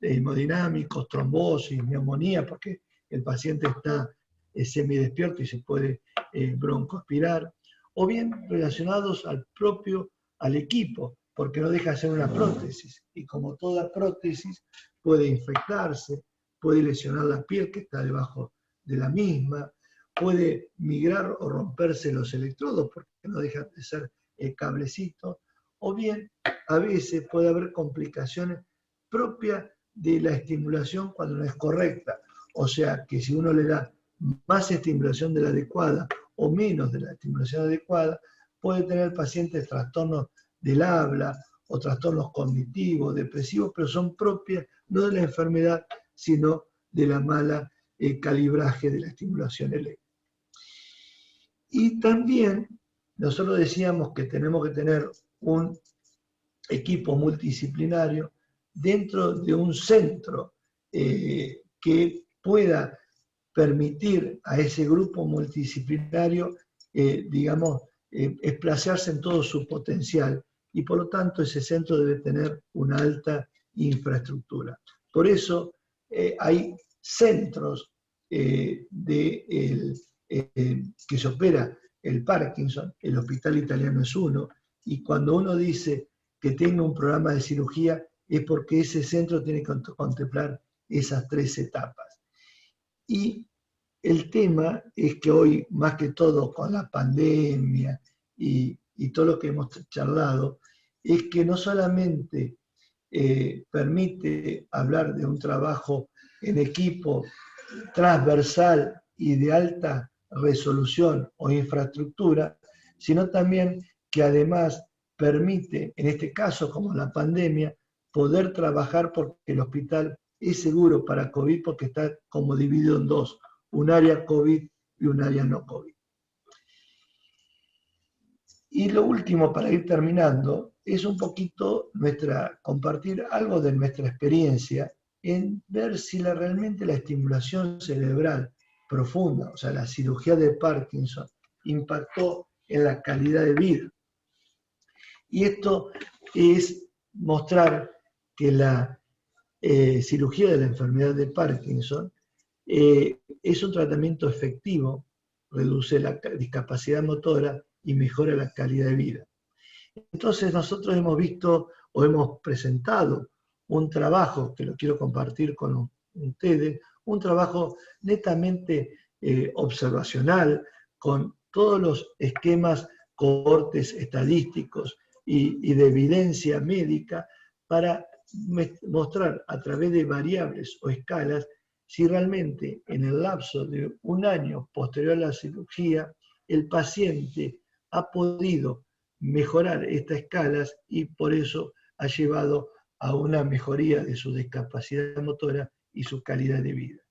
hemodinámicos, trombosis, neumonía, porque el paciente está semidespierto y se puede broncoaspirar, o bien relacionados al equipo, porque no deja de ser una prótesis, y como toda prótesis puede infectarse, puede lesionar la piel que está debajo de la misma, puede migrar o romperse los electrodos porque no deja de ser el cablecito, o bien a veces puede haber complicaciones propias de la estimulación cuando no es correcta. O sea que si uno le da más estimulación de la adecuada o menos de la estimulación adecuada, puede tener el paciente trastornos del habla o trastornos cognitivos, depresivos, pero son propias no de la enfermedad, sino de la mala calibraje de la estimulación eléctrica. Y también nosotros decíamos que tenemos que tener un equipo multidisciplinario dentro de un centro que pueda permitir a ese grupo multidisciplinario, digamos, desplazarse en todo su potencial, y por lo tanto ese centro debe tener una alta infraestructura. Por eso hay centros que se opera el Parkinson, el Hospital Italiano es uno, y cuando uno dice que tenga un programa de cirugía es porque ese centro tiene que contemplar esas 3 etapas. Y el tema es que hoy, más que todo con la pandemia y todo lo que hemos charlado, es que no solamente permite hablar de un trabajo en equipo transversal y de alta resolución o infraestructura, sino también que además permite, en este caso como la pandemia, poder trabajar porque el hospital es seguro para COVID porque está como dividido en 2, un área COVID y un área no COVID. Y lo último, para ir terminando, es un poquito compartir algo de nuestra experiencia en ver si realmente la estimulación cerebral profunda, o sea, la cirugía de Parkinson, impactó en la calidad de vida. Y esto es mostrar que la cirugía de la enfermedad de Parkinson es un tratamiento efectivo, reduce la discapacidad motora y mejora la calidad de vida. Entonces nosotros hemos visto o hemos presentado un trabajo que lo quiero compartir con ustedes, un trabajo netamente observacional, con todos los esquemas, cohortes estadísticos y de evidencia médica para mostrar a través de variables o escalas si realmente en el lapso de un año posterior a la cirugía el paciente ha podido mejorar estas escalas y por eso ha llevado a una mejoría de su discapacidad motora y su calidad de vida.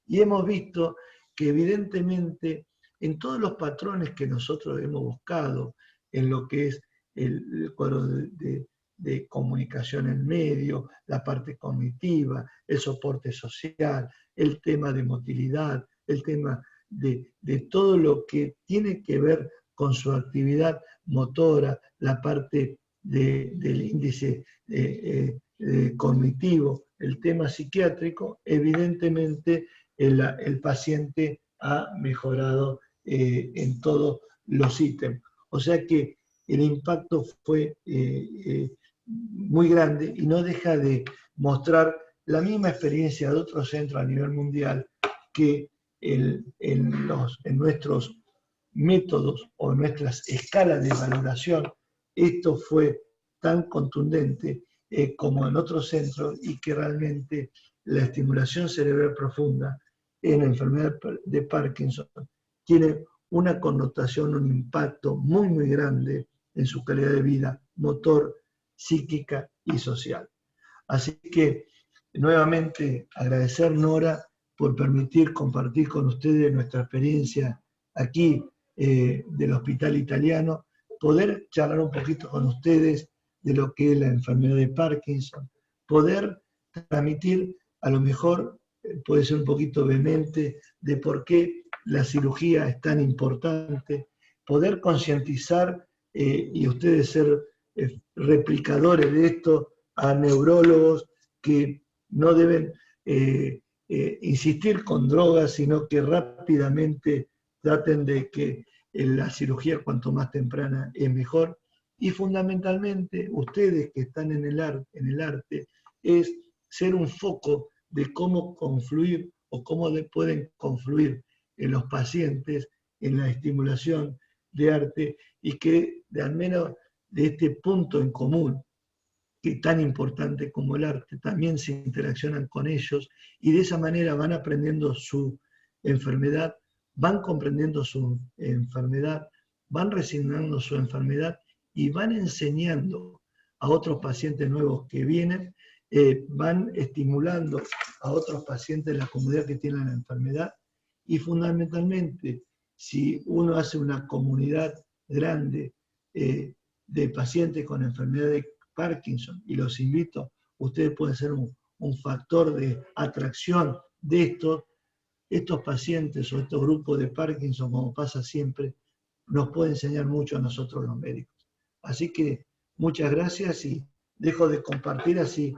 Y hemos visto que evidentemente en todos los patrones que nosotros hemos buscado, en lo que es el cuadro de comunicación en medio, la parte cognitiva, el soporte social, el tema de motilidad, el tema de todo lo que tiene que ver con su actividad motora, la parte del índice cognitivo, el tema psiquiátrico, evidentemente el paciente ha mejorado en todos los ítems. O sea que el impacto fue muy grande y no deja de mostrar la misma experiencia de otros centros a nivel mundial que en nuestros métodos o en nuestras escalas de valoración, esto fue tan contundente como en otros centros y que realmente la estimulación cerebral profunda en la enfermedad de Parkinson tiene una connotación, un impacto muy, muy grande en su calidad de vida motor, psíquica y social. Así que, nuevamente, agradecer, Nora, por permitir compartir con ustedes nuestra experiencia aquí del Hospital Italiano, poder charlar un poquito con ustedes de lo que es la enfermedad de Parkinson, poder transmitir, a lo mejor puede ser un poquito vehemente, de por qué la cirugía es tan importante, poder concientizar y ustedes ser replicadores de esto a neurólogos que no deben insistir con drogas, sino que rápidamente traten de que la cirugía cuanto más temprana es mejor, Y fundamentalmente, ustedes que están en el arte, es ser un foco de cómo confluir o cómo pueden confluir en los pacientes en la estimulación de arte y que al menos de este punto en común, que es tan importante como el arte, también se interaccionan con ellos y de esa manera van aprendiendo su enfermedad, van comprendiendo su enfermedad, van resignando su enfermedad y van enseñando a otros pacientes nuevos que vienen, van estimulando a otros pacientes de la comunidad que tienen la enfermedad y fundamentalmente, si uno hace una comunidad grande de pacientes con enfermedad de Parkinson, y los invito, ustedes pueden ser un factor de atracción de estos pacientes o estos grupos de Parkinson, como pasa siempre, nos puede enseñar mucho a nosotros los médicos. Así que muchas gracias y dejo de compartir así.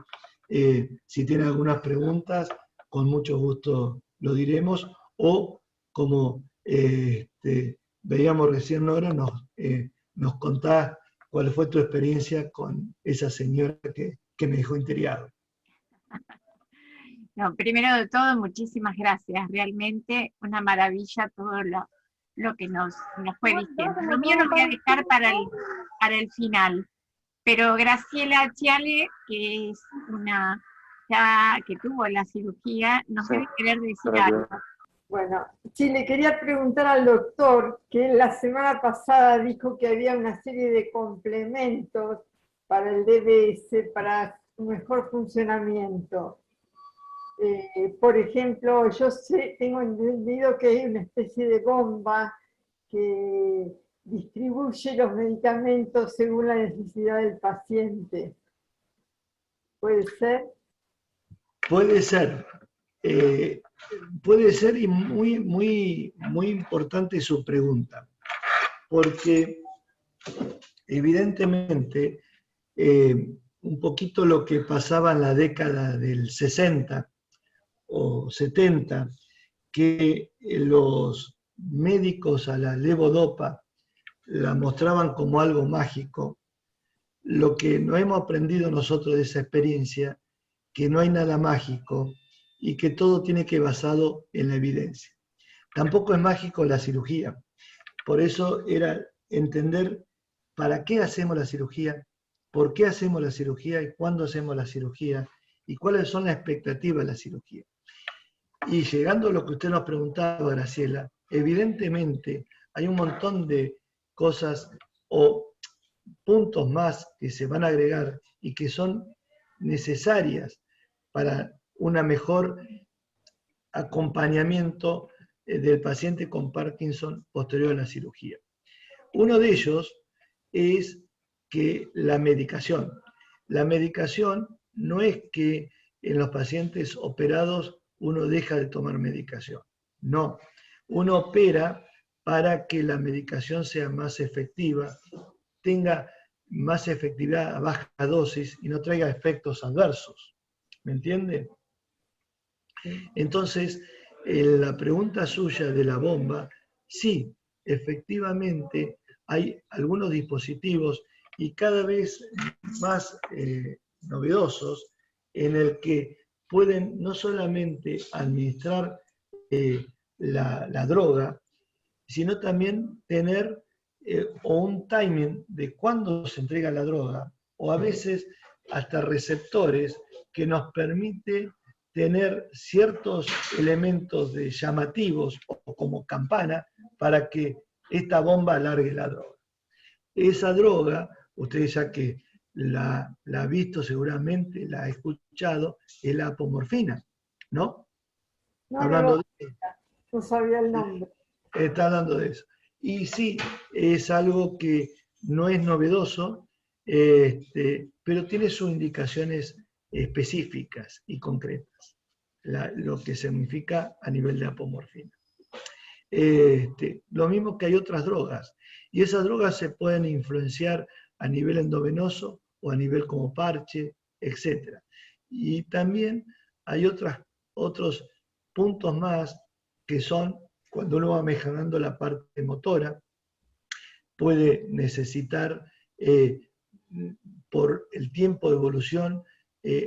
Si tienen algunas preguntas, con mucho gusto lo diremos, o como veíamos recién ahora, nos contás cuál fue tu experiencia con esa señora que me dejó intrigado. No, primero de todo, muchísimas gracias. Realmente una maravilla todo lo que nos fue diciendo. Lo mío lo voy a dejar para el final. Pero Graciela Chiale, que es que tuvo la cirugía, nos debe querer decir algo. Bueno, sí, le quería preguntar al doctor, que la semana pasada dijo que había una serie de complementos para el DBS, para su mejor funcionamiento. Por ejemplo, tengo entendido que hay una especie de bomba que distribuye los medicamentos según la necesidad del paciente. ¿Puede ser? Puede ser. Puede ser y muy importante su pregunta, porque evidentemente un poquito lo que pasaba en la década del 60 o 70, que los médicos a la levodopa la mostraban como algo mágico, lo que no hemos aprendido nosotros de esa experiencia, que no hay nada mágico, y que todo tiene que basado en la evidencia. Tampoco es mágico la cirugía. Por eso era entender para qué hacemos la cirugía, por qué hacemos la cirugía y cuándo hacemos la cirugía y cuáles son las expectativas de la cirugía. Y llegando a lo que usted nos preguntaba, Graciela, evidentemente hay un montón de cosas o puntos más que se van a agregar y que son necesarias para una mejor acompañamiento del paciente con Parkinson posterior a la cirugía. Uno de ellos es que la medicación no es que en los pacientes operados uno deja de tomar medicación, no, uno opera para que la medicación sea más efectiva, tenga más efectividad a baja dosis y no traiga efectos adversos, ¿me entiende? Entonces, la pregunta suya de la bomba, sí, efectivamente hay algunos dispositivos y cada vez más novedosos en el que pueden no solamente administrar la droga, sino también tener o un timing de cuándo se entrega la droga, o a veces hasta receptores que nos permite tener ciertos elementos llamativos o como campana para que esta bomba alargue la droga. Esa droga, usted ya que la ha visto seguramente, la ha escuchado, es la apomorfina, ¿no? No sabía el nombre. Está hablando de eso. Y sí, es algo que no es novedoso, pero tiene sus indicaciones específicas y concretas, lo que significa a nivel de apomorfina. Lo mismo que hay otras drogas, y esas drogas se pueden influenciar a nivel endovenoso o a nivel como parche, etc. Y también hay otros puntos más que son, cuando uno va mejorando la parte motora, puede necesitar por el tiempo de evolución,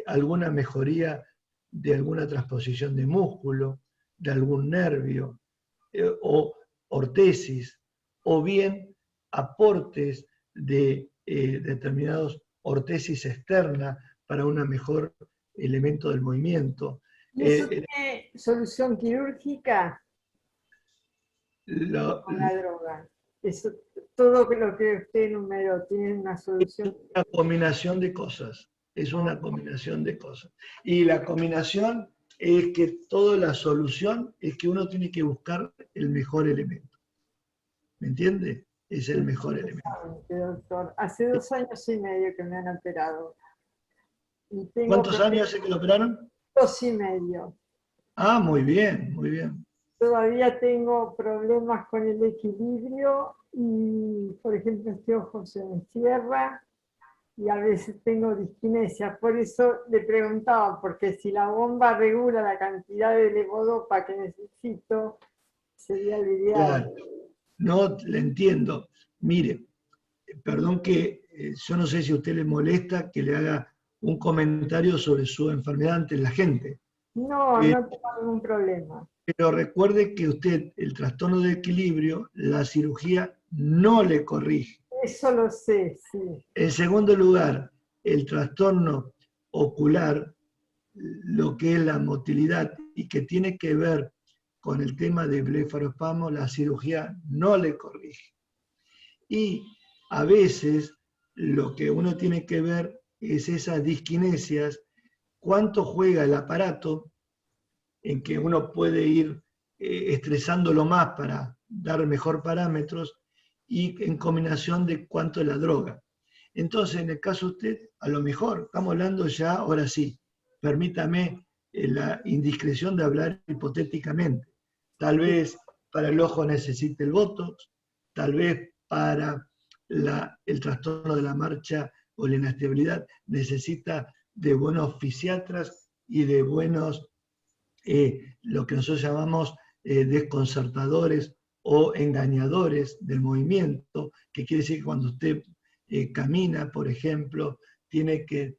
alguna mejoría de alguna transposición de músculo, de algún nervio, o ortesis, o bien aportes de determinados ortesis externa para un mejor elemento del movimiento. ¿Y eso tiene solución quirúrgica con la droga? Eso, todo lo que usted enumeró tiene una solución. Es una combinación de cosas, es una combinación de cosas. Y la combinación es que toda la solución es que uno tiene que buscar el mejor elemento. ¿Me entiende? Es el mejor elemento. Doctor, hace 2 años y medio que me han operado. Y tengo ¿Cuántos años hace que lo operaron? 2 y medio. Ah, muy bien, muy bien. Todavía tengo problemas con el equilibrio y, por ejemplo, este ojo se me cierra y a veces tengo disquinesia. Por eso le preguntaba, porque si la bomba regula la cantidad de levodopa que necesito, sería el ideal. Claro. No, le entiendo. Mire, perdón que yo no sé si a usted le molesta que le haga un comentario sobre su enfermedad ante la gente. No, no tengo ningún problema. Pero recuerde que usted, el trastorno de equilibrio, la cirugía no le corrige. Eso lo sé, sí. En segundo lugar, el trastorno ocular, lo que es la motilidad y que tiene que ver con el tema de blefarospasmo, la cirugía no le corrige. Y a veces lo que uno tiene que ver es esas disquinesias, cuánto juega el aparato en que uno puede ir estresándolo más para dar mejor parámetros y en combinación de cuánto es la droga. Entonces, en el caso de usted, a lo mejor, estamos hablando ya, ahora sí, permítame la indiscreción de hablar hipotéticamente. Tal vez para el ojo necesite el Botox, tal vez para el trastorno de la marcha o la inestabilidad necesita de buenos fisiatras y de buenos, lo que nosotros llamamos desconcertadores o engañadores del movimiento, que quiere decir que cuando usted camina, por ejemplo, tiene que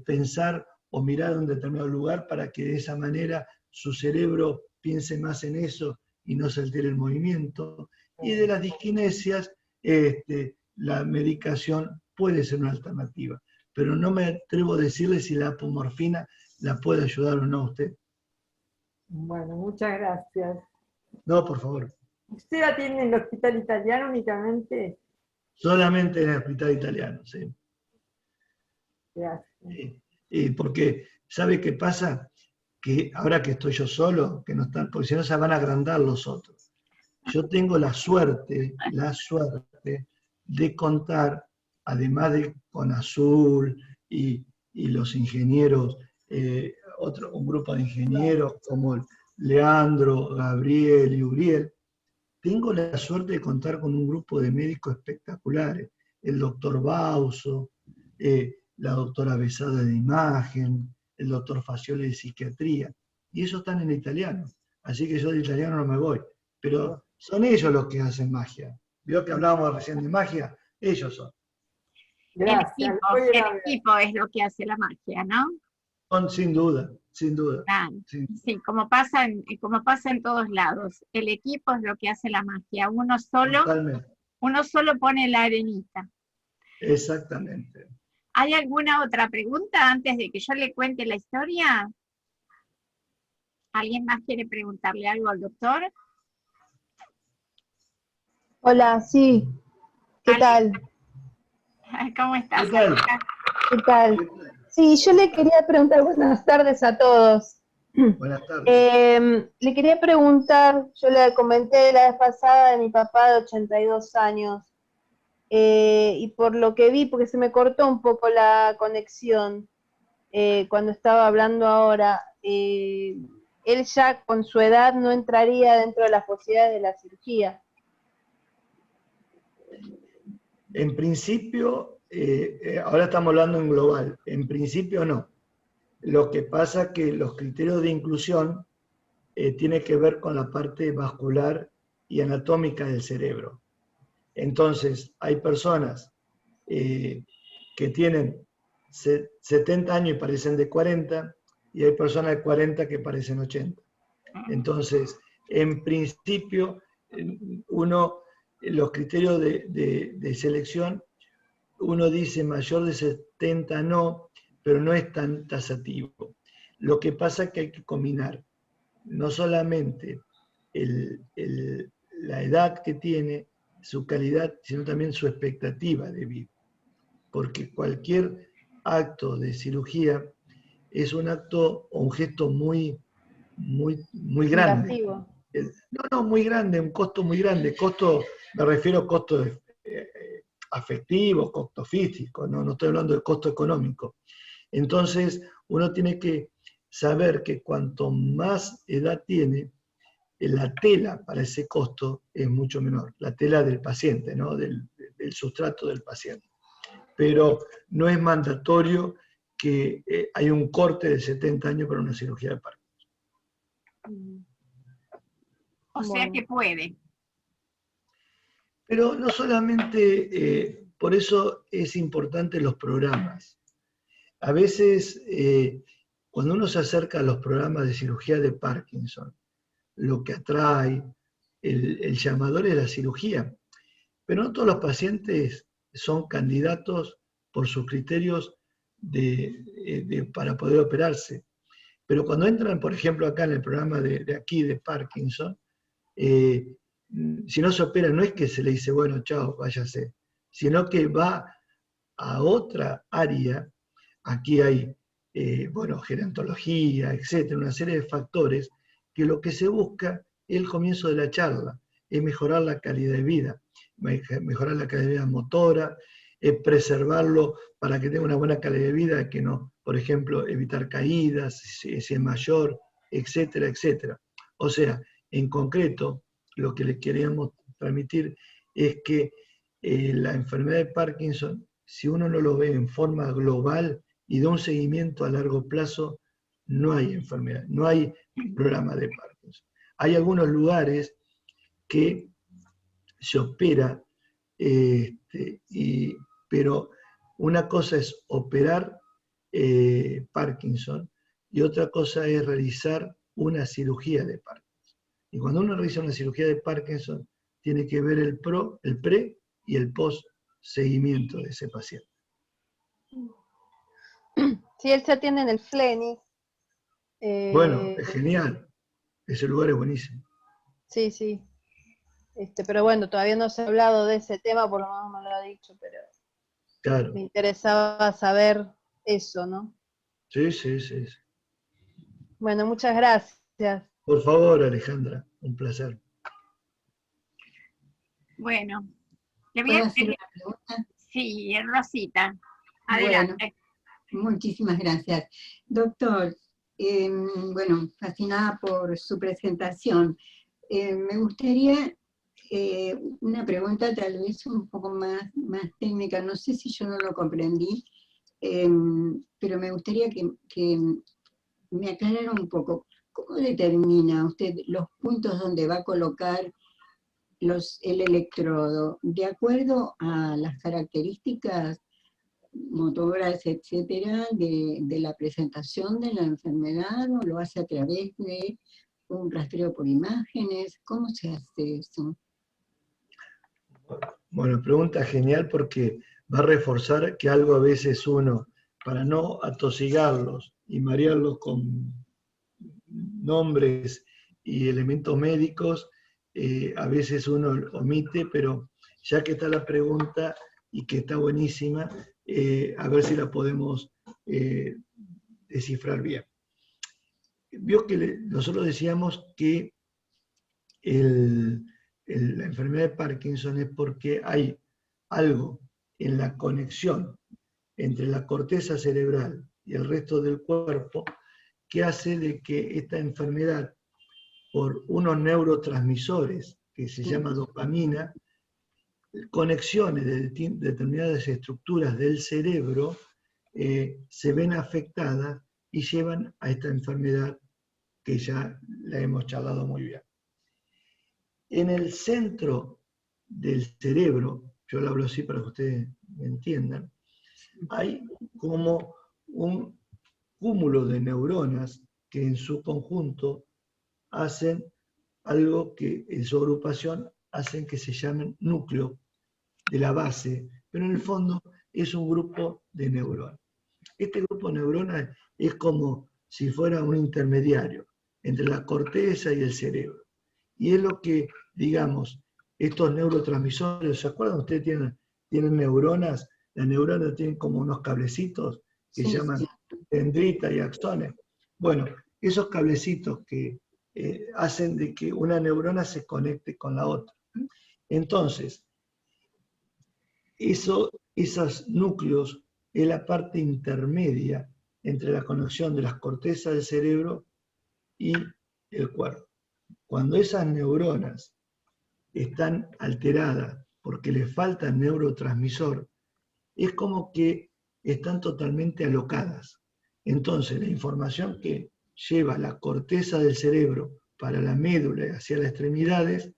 pensar o mirar a un determinado lugar para que de esa manera su cerebro piense más en eso y no se altere el movimiento. Y de las disquinesias, la medicación puede ser una alternativa, pero no me atrevo a decirle si la apomorfina la puede ayudar o no a usted. Bueno, muchas gracias. No, por favor. ¿Usted atiende en el hospital italiano únicamente? Solamente en el hospital italiano, sí. Gracias. Porque, ¿sabe qué pasa? Que ahora que estoy yo solo, que no están, porque si no se van a agrandar los otros. Yo tengo la suerte de contar, además de con Azul y los ingenieros, un grupo de ingenieros como Leandro, Gabriel y Uriel, tengo la suerte de contar con un grupo de médicos espectaculares, el doctor Bauso, la doctora Besada de imagen, el doctor Facioli de psiquiatría, y esos están en italiano, así que yo de italiano no me voy, pero son ellos los que hacen magia. ¿Vio que hablábamos recién de magia? Ellos son. Gracias. El equipo es lo que hace la magia, ¿no? Son sin duda, sin duda. Claro. Sí, como pasa en todos lados. El equipo es lo que hace la magia. Uno solo pone la arenita. Exactamente. ¿Hay alguna otra pregunta antes de que yo le cuente la historia? ¿Alguien más quiere preguntarle algo al doctor? Hola, sí. ¿Qué tal? ¿Cómo estás? ¿Qué tal? ¿Qué tal? Sí, yo le quería preguntar, buenas tardes a todos. Buenas tardes. Le quería preguntar, yo le comenté la vez pasada de mi papá de 82 años, y por lo que vi, porque se me cortó un poco la conexión cuando estaba hablando ahora, él ya con su edad no entraría dentro de las posibilidades de la cirugía. En principio, ahora estamos hablando en global, en principio no. Lo que pasa es que los criterios de inclusión tienen que ver con la parte vascular y anatómica del cerebro. Entonces, hay personas que tienen 70 años y parecen de 40, y hay personas de 40 que parecen 80. Entonces, en principio, los criterios de selección, uno dice mayor de 70 no, pero no es tan tasativo. Lo que pasa es que hay que combinar no solamente la edad que tiene, su calidad, sino también su expectativa de vida. Porque cualquier acto de cirugía es un acto o un gesto muy grande. No, muy grande, un costo muy grande. Costo, me refiero a costo afectivo, costo físico, no estoy hablando de costo económico. Entonces, uno tiene que saber que cuanto más edad tiene, la tela para ese costo es mucho menor, la tela del paciente, ¿no? del sustrato del paciente. Pero no es mandatorio que hay un corte de 70 años para una cirugía de Parkinson. O sea que puede. Pero no solamente, por eso es importante los programas. A veces, cuando uno se acerca a los programas de cirugía de Parkinson, lo que atrae, el llamador es la cirugía. Pero no todos los pacientes son candidatos por sus criterios para poder operarse. Pero cuando entran, por ejemplo, acá en el programa de aquí de Parkinson, si no se opera, no es que se le dice, bueno, chao, váyase, sino que va a otra área. Aquí hay, gerontología, etcétera, una serie de factores que lo que se busca es el comienzo de la charla, es mejorar la calidad de vida, mejorar la calidad de vida motora, preservarlo para que tenga una buena calidad de vida, que no, por ejemplo, evitar caídas, si es mayor, etcétera, etcétera. O sea, en concreto, lo que les queríamos transmitir es que la enfermedad de Parkinson, si uno no lo ve en forma global y da un seguimiento a largo plazo, no hay enfermedad, no hay programa de Parkinson. Hay algunos lugares que se opera, pero una cosa es operar Parkinson y otra cosa es realizar una cirugía de Parkinson. Y cuando uno realiza una cirugía de Parkinson, tiene que ver el pre y el post seguimiento de ese paciente. Sí, él se atiende en el Flenix. Bueno, es genial. Ese lugar es buenísimo. Sí, sí. Pero bueno, todavía no se ha hablado de ese tema, por lo menos me lo ha dicho, pero claro. Me interesaba saber eso, ¿no? Sí, sí, sí. Bueno, muchas gracias. Por favor, Alejandra, un placer. Bueno, le voy a hacer pedir... una pregunta? Sí, Rosita, adelante. Bueno, muchísimas gracias. Doctor, fascinada por su presentación. Me gustaría una pregunta tal vez un poco más técnica, no sé si yo no lo comprendí, pero me gustaría que me aclarara un poco. ¿Cómo determina usted los puntos donde va a colocar el electrodo? ¿De acuerdo a las características motoras, etcétera, de la presentación de la enfermedad, o lo hace a través de un rastreo por imágenes? ¿Cómo se hace eso? Bueno, pregunta genial, porque va a reforzar que algo a veces uno, para no atosigarlos y marearlos con nombres y elementos médicos, a veces uno omite, pero ya que está la pregunta y que está buenísima, a ver si la podemos descifrar bien. Vio que nosotros decíamos que la enfermedad de Parkinson es porque hay algo en la conexión entre la corteza cerebral y el resto del cuerpo que hace de que esta enfermedad, por unos neurotransmisores que se llama dopamina, conexiones de determinadas estructuras del cerebro se ven afectadas y llevan a esta enfermedad que ya la hemos charlado muy bien. En el centro del cerebro, yo lo hablo así para que ustedes me entiendan, hay como un cúmulo de neuronas que en su conjunto hacen algo que en su agrupación hacen que se llamen núcleo de la base, pero en el fondo es un grupo de neuronas. Este grupo de neuronas es como si fuera un intermediario entre la corteza y el cerebro. Y es lo que, digamos, estos neurotransmisores, ¿se acuerdan? Ustedes tienen neuronas, las neuronas tienen como unos cablecitos que se llaman dendritas y axones. Bueno, esos cablecitos que hacen de que una neurona se conecte con la otra. Entonces, esos núcleos es la parte intermedia entre la conexión de las cortezas del cerebro y el cuerpo. Cuando esas neuronas están alteradas porque les falta el neurotransmisor, es como que están totalmente alocadas. Entonces, la información que lleva la corteza del cerebro para la médula y hacia las extremidades,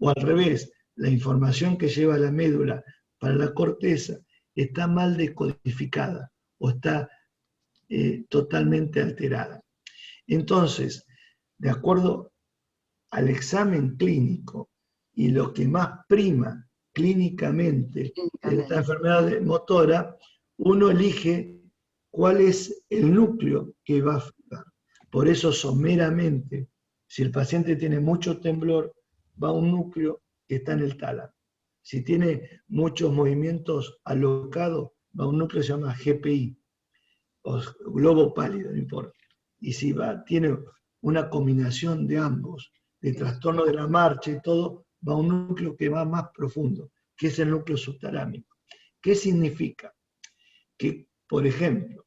o al revés, la información que lleva la médula para la corteza está mal decodificada o está totalmente alterada. Entonces, de acuerdo al examen clínico y lo que más prima clínicamente de esta enfermedad motora, uno elige cuál es el núcleo que va a afectar. Por eso, someramente, si el paciente tiene mucho temblor, va a un núcleo que está en el tálamo. Si tiene muchos movimientos alocados, va a un núcleo que se llama GPI, o globo pálido, no importa. Y si tiene una combinación de ambos, de trastorno de la marcha y todo, va a un núcleo que va más profundo, que es el núcleo subtalámico. ¿Qué significa? Que, por ejemplo,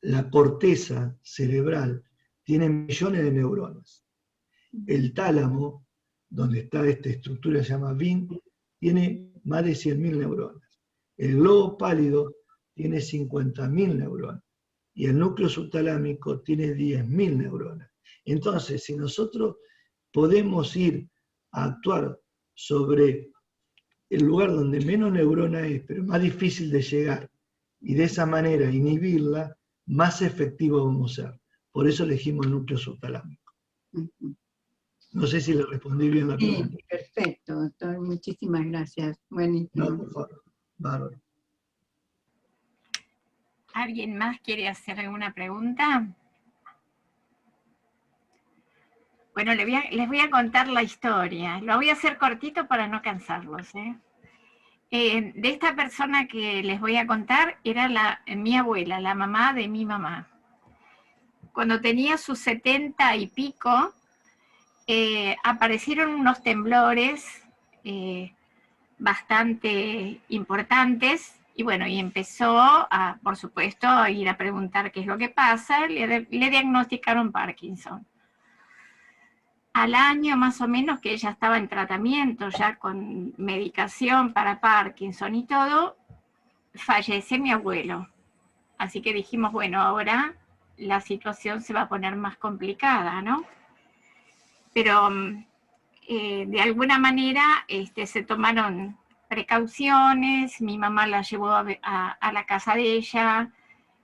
la corteza cerebral tiene millones de neuronas. El tálamo, donde está esta estructura que se llama VIN, tiene más de 100.000 neuronas. El globo pálido tiene 50.000 neuronas. Y el núcleo subtalámico tiene 10.000 neuronas. Entonces, si nosotros podemos ir a actuar sobre el lugar donde menos neurona es, pero más difícil de llegar, y de esa manera inhibirla, más efectivo vamos a ser. Por eso elegimos el núcleo subtalámico. No sé si le respondí bien la pregunta. Sí, perfecto, doctor. Muchísimas gracias. Buenísimo. No, por favor. Bárbaro. ¿Alguien más quiere hacer alguna pregunta? Bueno, les voy a contar la historia. Lo voy a hacer cortito para no cansarlos. De esta persona que les voy a contar era mi abuela, la mamá de mi mamá. Cuando tenía sus 70 y pico, aparecieron unos temblores bastante importantes. Y bueno, y empezó, por supuesto, a ir a preguntar qué es lo que pasa. Le diagnosticaron Parkinson. Al año más o menos que ella estaba en tratamiento, ya con medicación para Parkinson y todo, fallece mi abuelo. Así que dijimos, bueno, ahora la situación se va a poner más complicada, ¿no? Pero de alguna manera se tomaron precauciones, mi mamá la llevó a la casa de ella,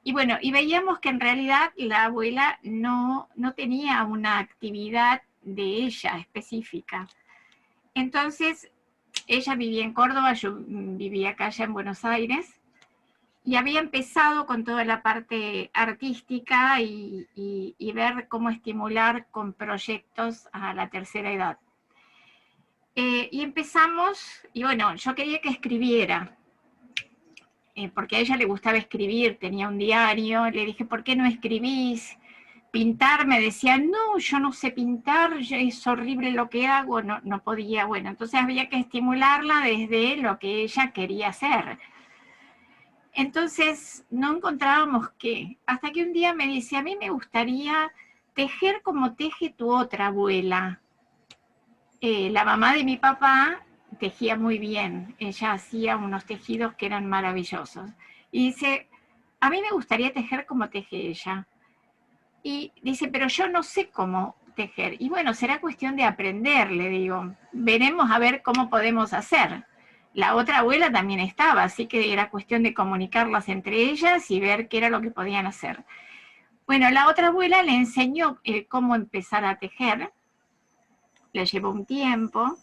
y bueno, y veíamos que en realidad la abuela no tenía una actividad de ella específica. Entonces, ella vivía en Córdoba, yo vivía acá allá en Buenos Aires, y había empezado con toda la parte artística y ver cómo estimular con proyectos a la tercera edad. Y empezamos, y bueno, yo quería que escribiera, porque a ella le gustaba escribir, tenía un diario. Le dije, ¿por qué no escribís? Pintar, me decía, no, yo no sé pintar, es horrible lo que hago, no podía. Bueno, entonces había que estimularla desde lo que ella quería hacer. Entonces no encontrábamos qué, hasta que un día me dice, a mí me gustaría tejer como teje tu otra abuela. La mamá de mi papá tejía muy bien, ella hacía unos tejidos que eran maravillosos. Y dice, a mí me gustaría tejer como teje ella. Y dice, pero yo no sé cómo tejer. Y bueno, será cuestión de aprender, le digo. Veremos a ver cómo podemos hacer. La otra abuela también estaba, así que era cuestión de comunicarlas entre ellas y ver qué era lo que podían hacer. Bueno, la otra abuela le enseñó cómo empezar a tejer, le llevó un tiempo,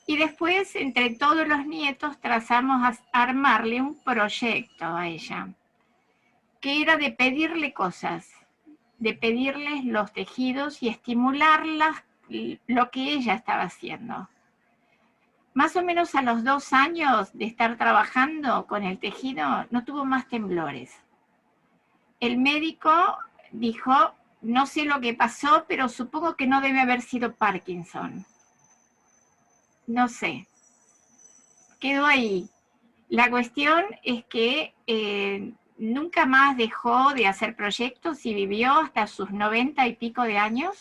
y después entre todos los nietos trazamos a armarle un proyecto a ella, que era de pedirle cosas, de pedirles los tejidos y estimularlas lo que ella estaba haciendo. Más o menos a los 2 años de estar trabajando con el tejido, no tuvo más temblores. El médico dijo, no sé lo que pasó, pero supongo que no debe haber sido Parkinson. No sé. Quedó ahí. La cuestión es que nunca más dejó de hacer proyectos y vivió hasta sus 90 y pico de años,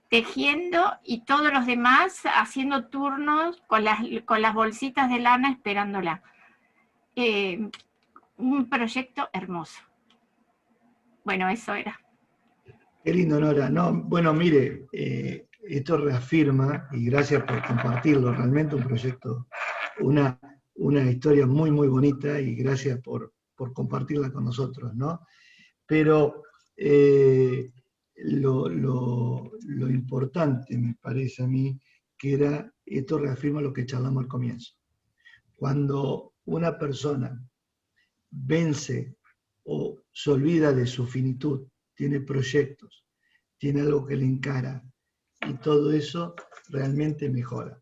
tejiendo, y todos los demás haciendo turnos con las bolsitas de lana esperándola. Un proyecto hermoso. Bueno, eso era. Qué lindo, Nora. No, bueno, mire, esto reafirma, y gracias por compartirlo, realmente un proyecto, una historia muy, muy bonita, y gracias por compartirla con nosotros, ¿no? Pero lo importante, me parece a mí, que era, esto reafirma lo que charlamos al comienzo. Cuando una persona vence o se olvida de su finitud, tiene proyectos, tiene algo que le encara, y todo eso realmente mejora.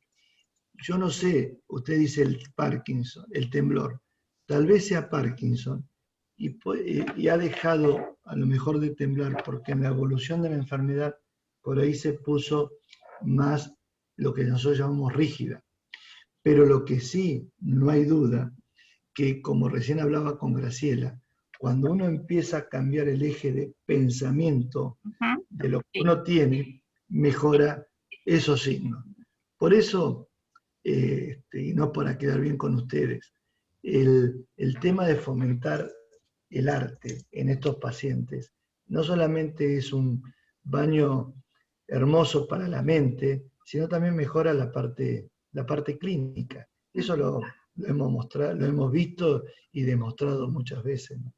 Yo no sé, usted dice el Parkinson, el temblor, tal vez sea Parkinson, y ha dejado a lo mejor de temblar, porque en la evolución de la enfermedad, por ahí se puso más lo que nosotros llamamos rígida. Pero lo que sí, no hay duda, que como recién hablaba con Graciela, cuando uno empieza a cambiar el eje de pensamiento de lo que uno tiene, mejora esos signos. Por eso, y no para quedar bien con ustedes, el tema de fomentar el arte en estos pacientes no solamente es un baño hermoso para la mente, sino también mejora la parte clínica. Eso lo hemos mostrado, lo hemos visto y demostrado muchas veces, ¿no?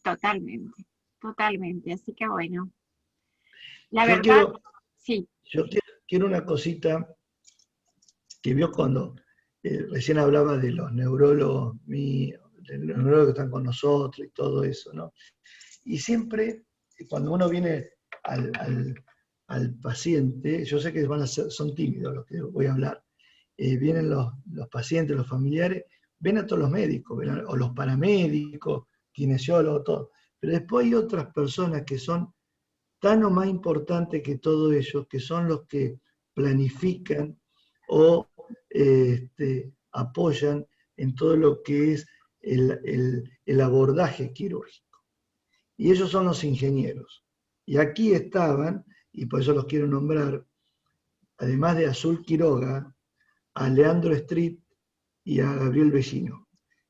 Totalmente, totalmente. Así que bueno. La Yo verdad, quiero, sí. yo quiero una cosita que vio cuando recién hablaba de los neurólogos míos, de los neurólogos que están con nosotros y todo eso, ¿no? Y siempre, cuando uno viene al paciente, yo sé que son tímidos los que voy a hablar, vienen los pacientes, los familiares, ven a todos los médicos, o los paramédicos, kinesiólogos, todo. Pero después hay otras personas que son tan o más importantes que todo ello, que son los que planifican o apoyan en todo lo que es el abordaje quirúrgico. Y ellos son los ingenieros. Y aquí estaban, y por eso los quiero nombrar, además de Azul Quiroga, a Leandro Street y a Gabriel Bellino,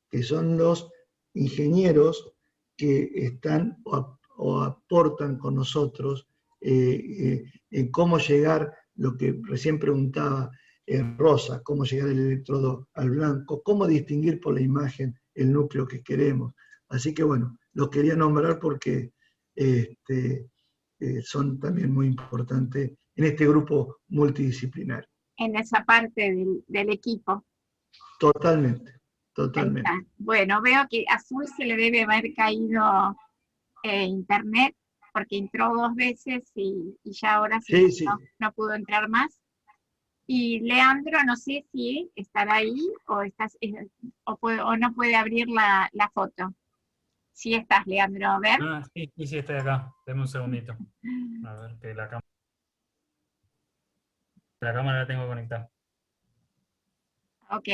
que son los ingenieros que están o aportan con nosotros en cómo llegar, lo que recién preguntaba Rosa, cómo llegar el electrodo al blanco, cómo distinguir por la imagen el núcleo que queremos. Así que bueno, los quería nombrar porque son también muy importantes en este grupo multidisciplinario. En esa parte del equipo. Totalmente, totalmente. Bueno, veo que a Azul se le debe haber caído internet, porque entró 2 veces y ya ahora sí. No pudo entrar más. Y Leandro, no sé si estará ahí o no puede abrir la foto. Sí estás, Leandro, a ver. Sí, estoy acá. Deme un segundito. A ver, que la cámara la tengo conectada. Ok.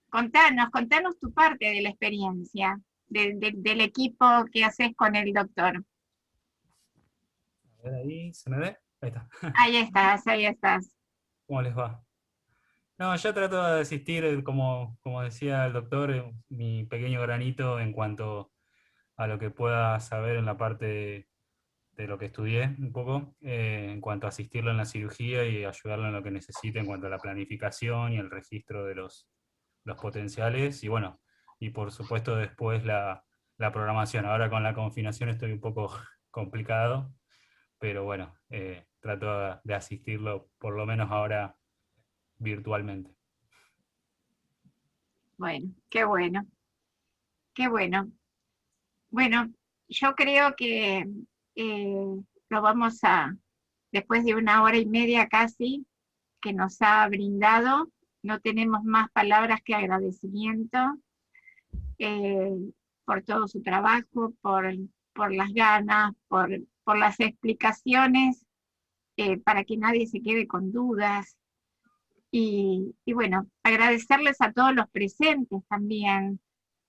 Contanos tu parte de la experiencia, del equipo que haces con el doctor. A ver, ahí, ¿se me ve? Ahí está. Ahí estás. ¿Cómo les va? No, yo trato de asistir, como decía el doctor, mi pequeño granito en cuanto a lo que pueda saber en la parte lo que estudié un poco, en cuanto a asistirlo en la cirugía y ayudarlo en lo que necesite en cuanto a la planificación y el registro de los potenciales, y bueno, y por supuesto después la programación. Ahora con la confinación estoy un poco complicado, pero bueno, trato de asistirlo por lo menos ahora virtualmente. Bueno, qué bueno. Qué bueno. Bueno, yo creo que lo vamos a, después de 1 hora y media casi que nos ha brindado, no tenemos más palabras que agradecimiento por todo su trabajo, por las ganas, por las explicaciones, para que nadie se quede con dudas. Y bueno, agradecerles a todos los presentes también,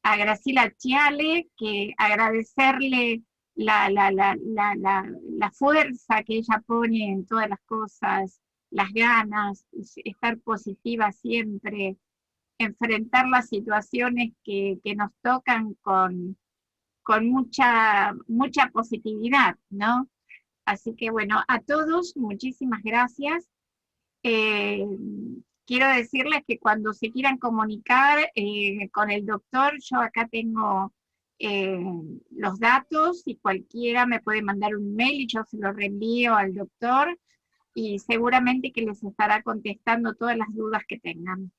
a Graciela Chiale, que agradecerle la fuerza que ella pone en todas las cosas, las ganas, estar positiva siempre, enfrentar las situaciones que nos tocan con mucha positividad, ¿no? Así que bueno, a todos, muchísimas gracias. Quiero decirles que cuando se quieran comunicar con el doctor, yo acá tengo los datos, y cualquiera me puede mandar un mail y yo se lo reenvío al doctor, y seguramente que les estará contestando todas las dudas que tengan.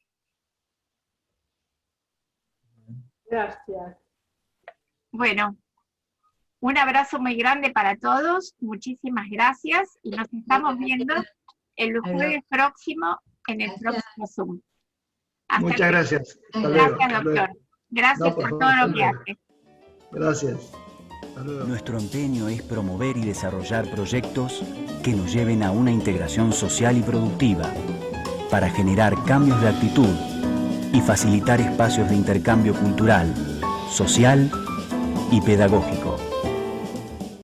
Gracias. Bueno, un abrazo muy grande para todos, muchísimas gracias, y nos estamos viendo el jueves próximo en el próximo Zoom. Muchas gracias. Hasta luego. Gracias, doctor. Gracias por todo lo que hace. Gracias. Hasta luego. Nuestro empeño es promover y desarrollar proyectos que nos lleven a una integración social y productiva, para generar cambios de actitud y facilitar espacios de intercambio cultural, social y pedagógico.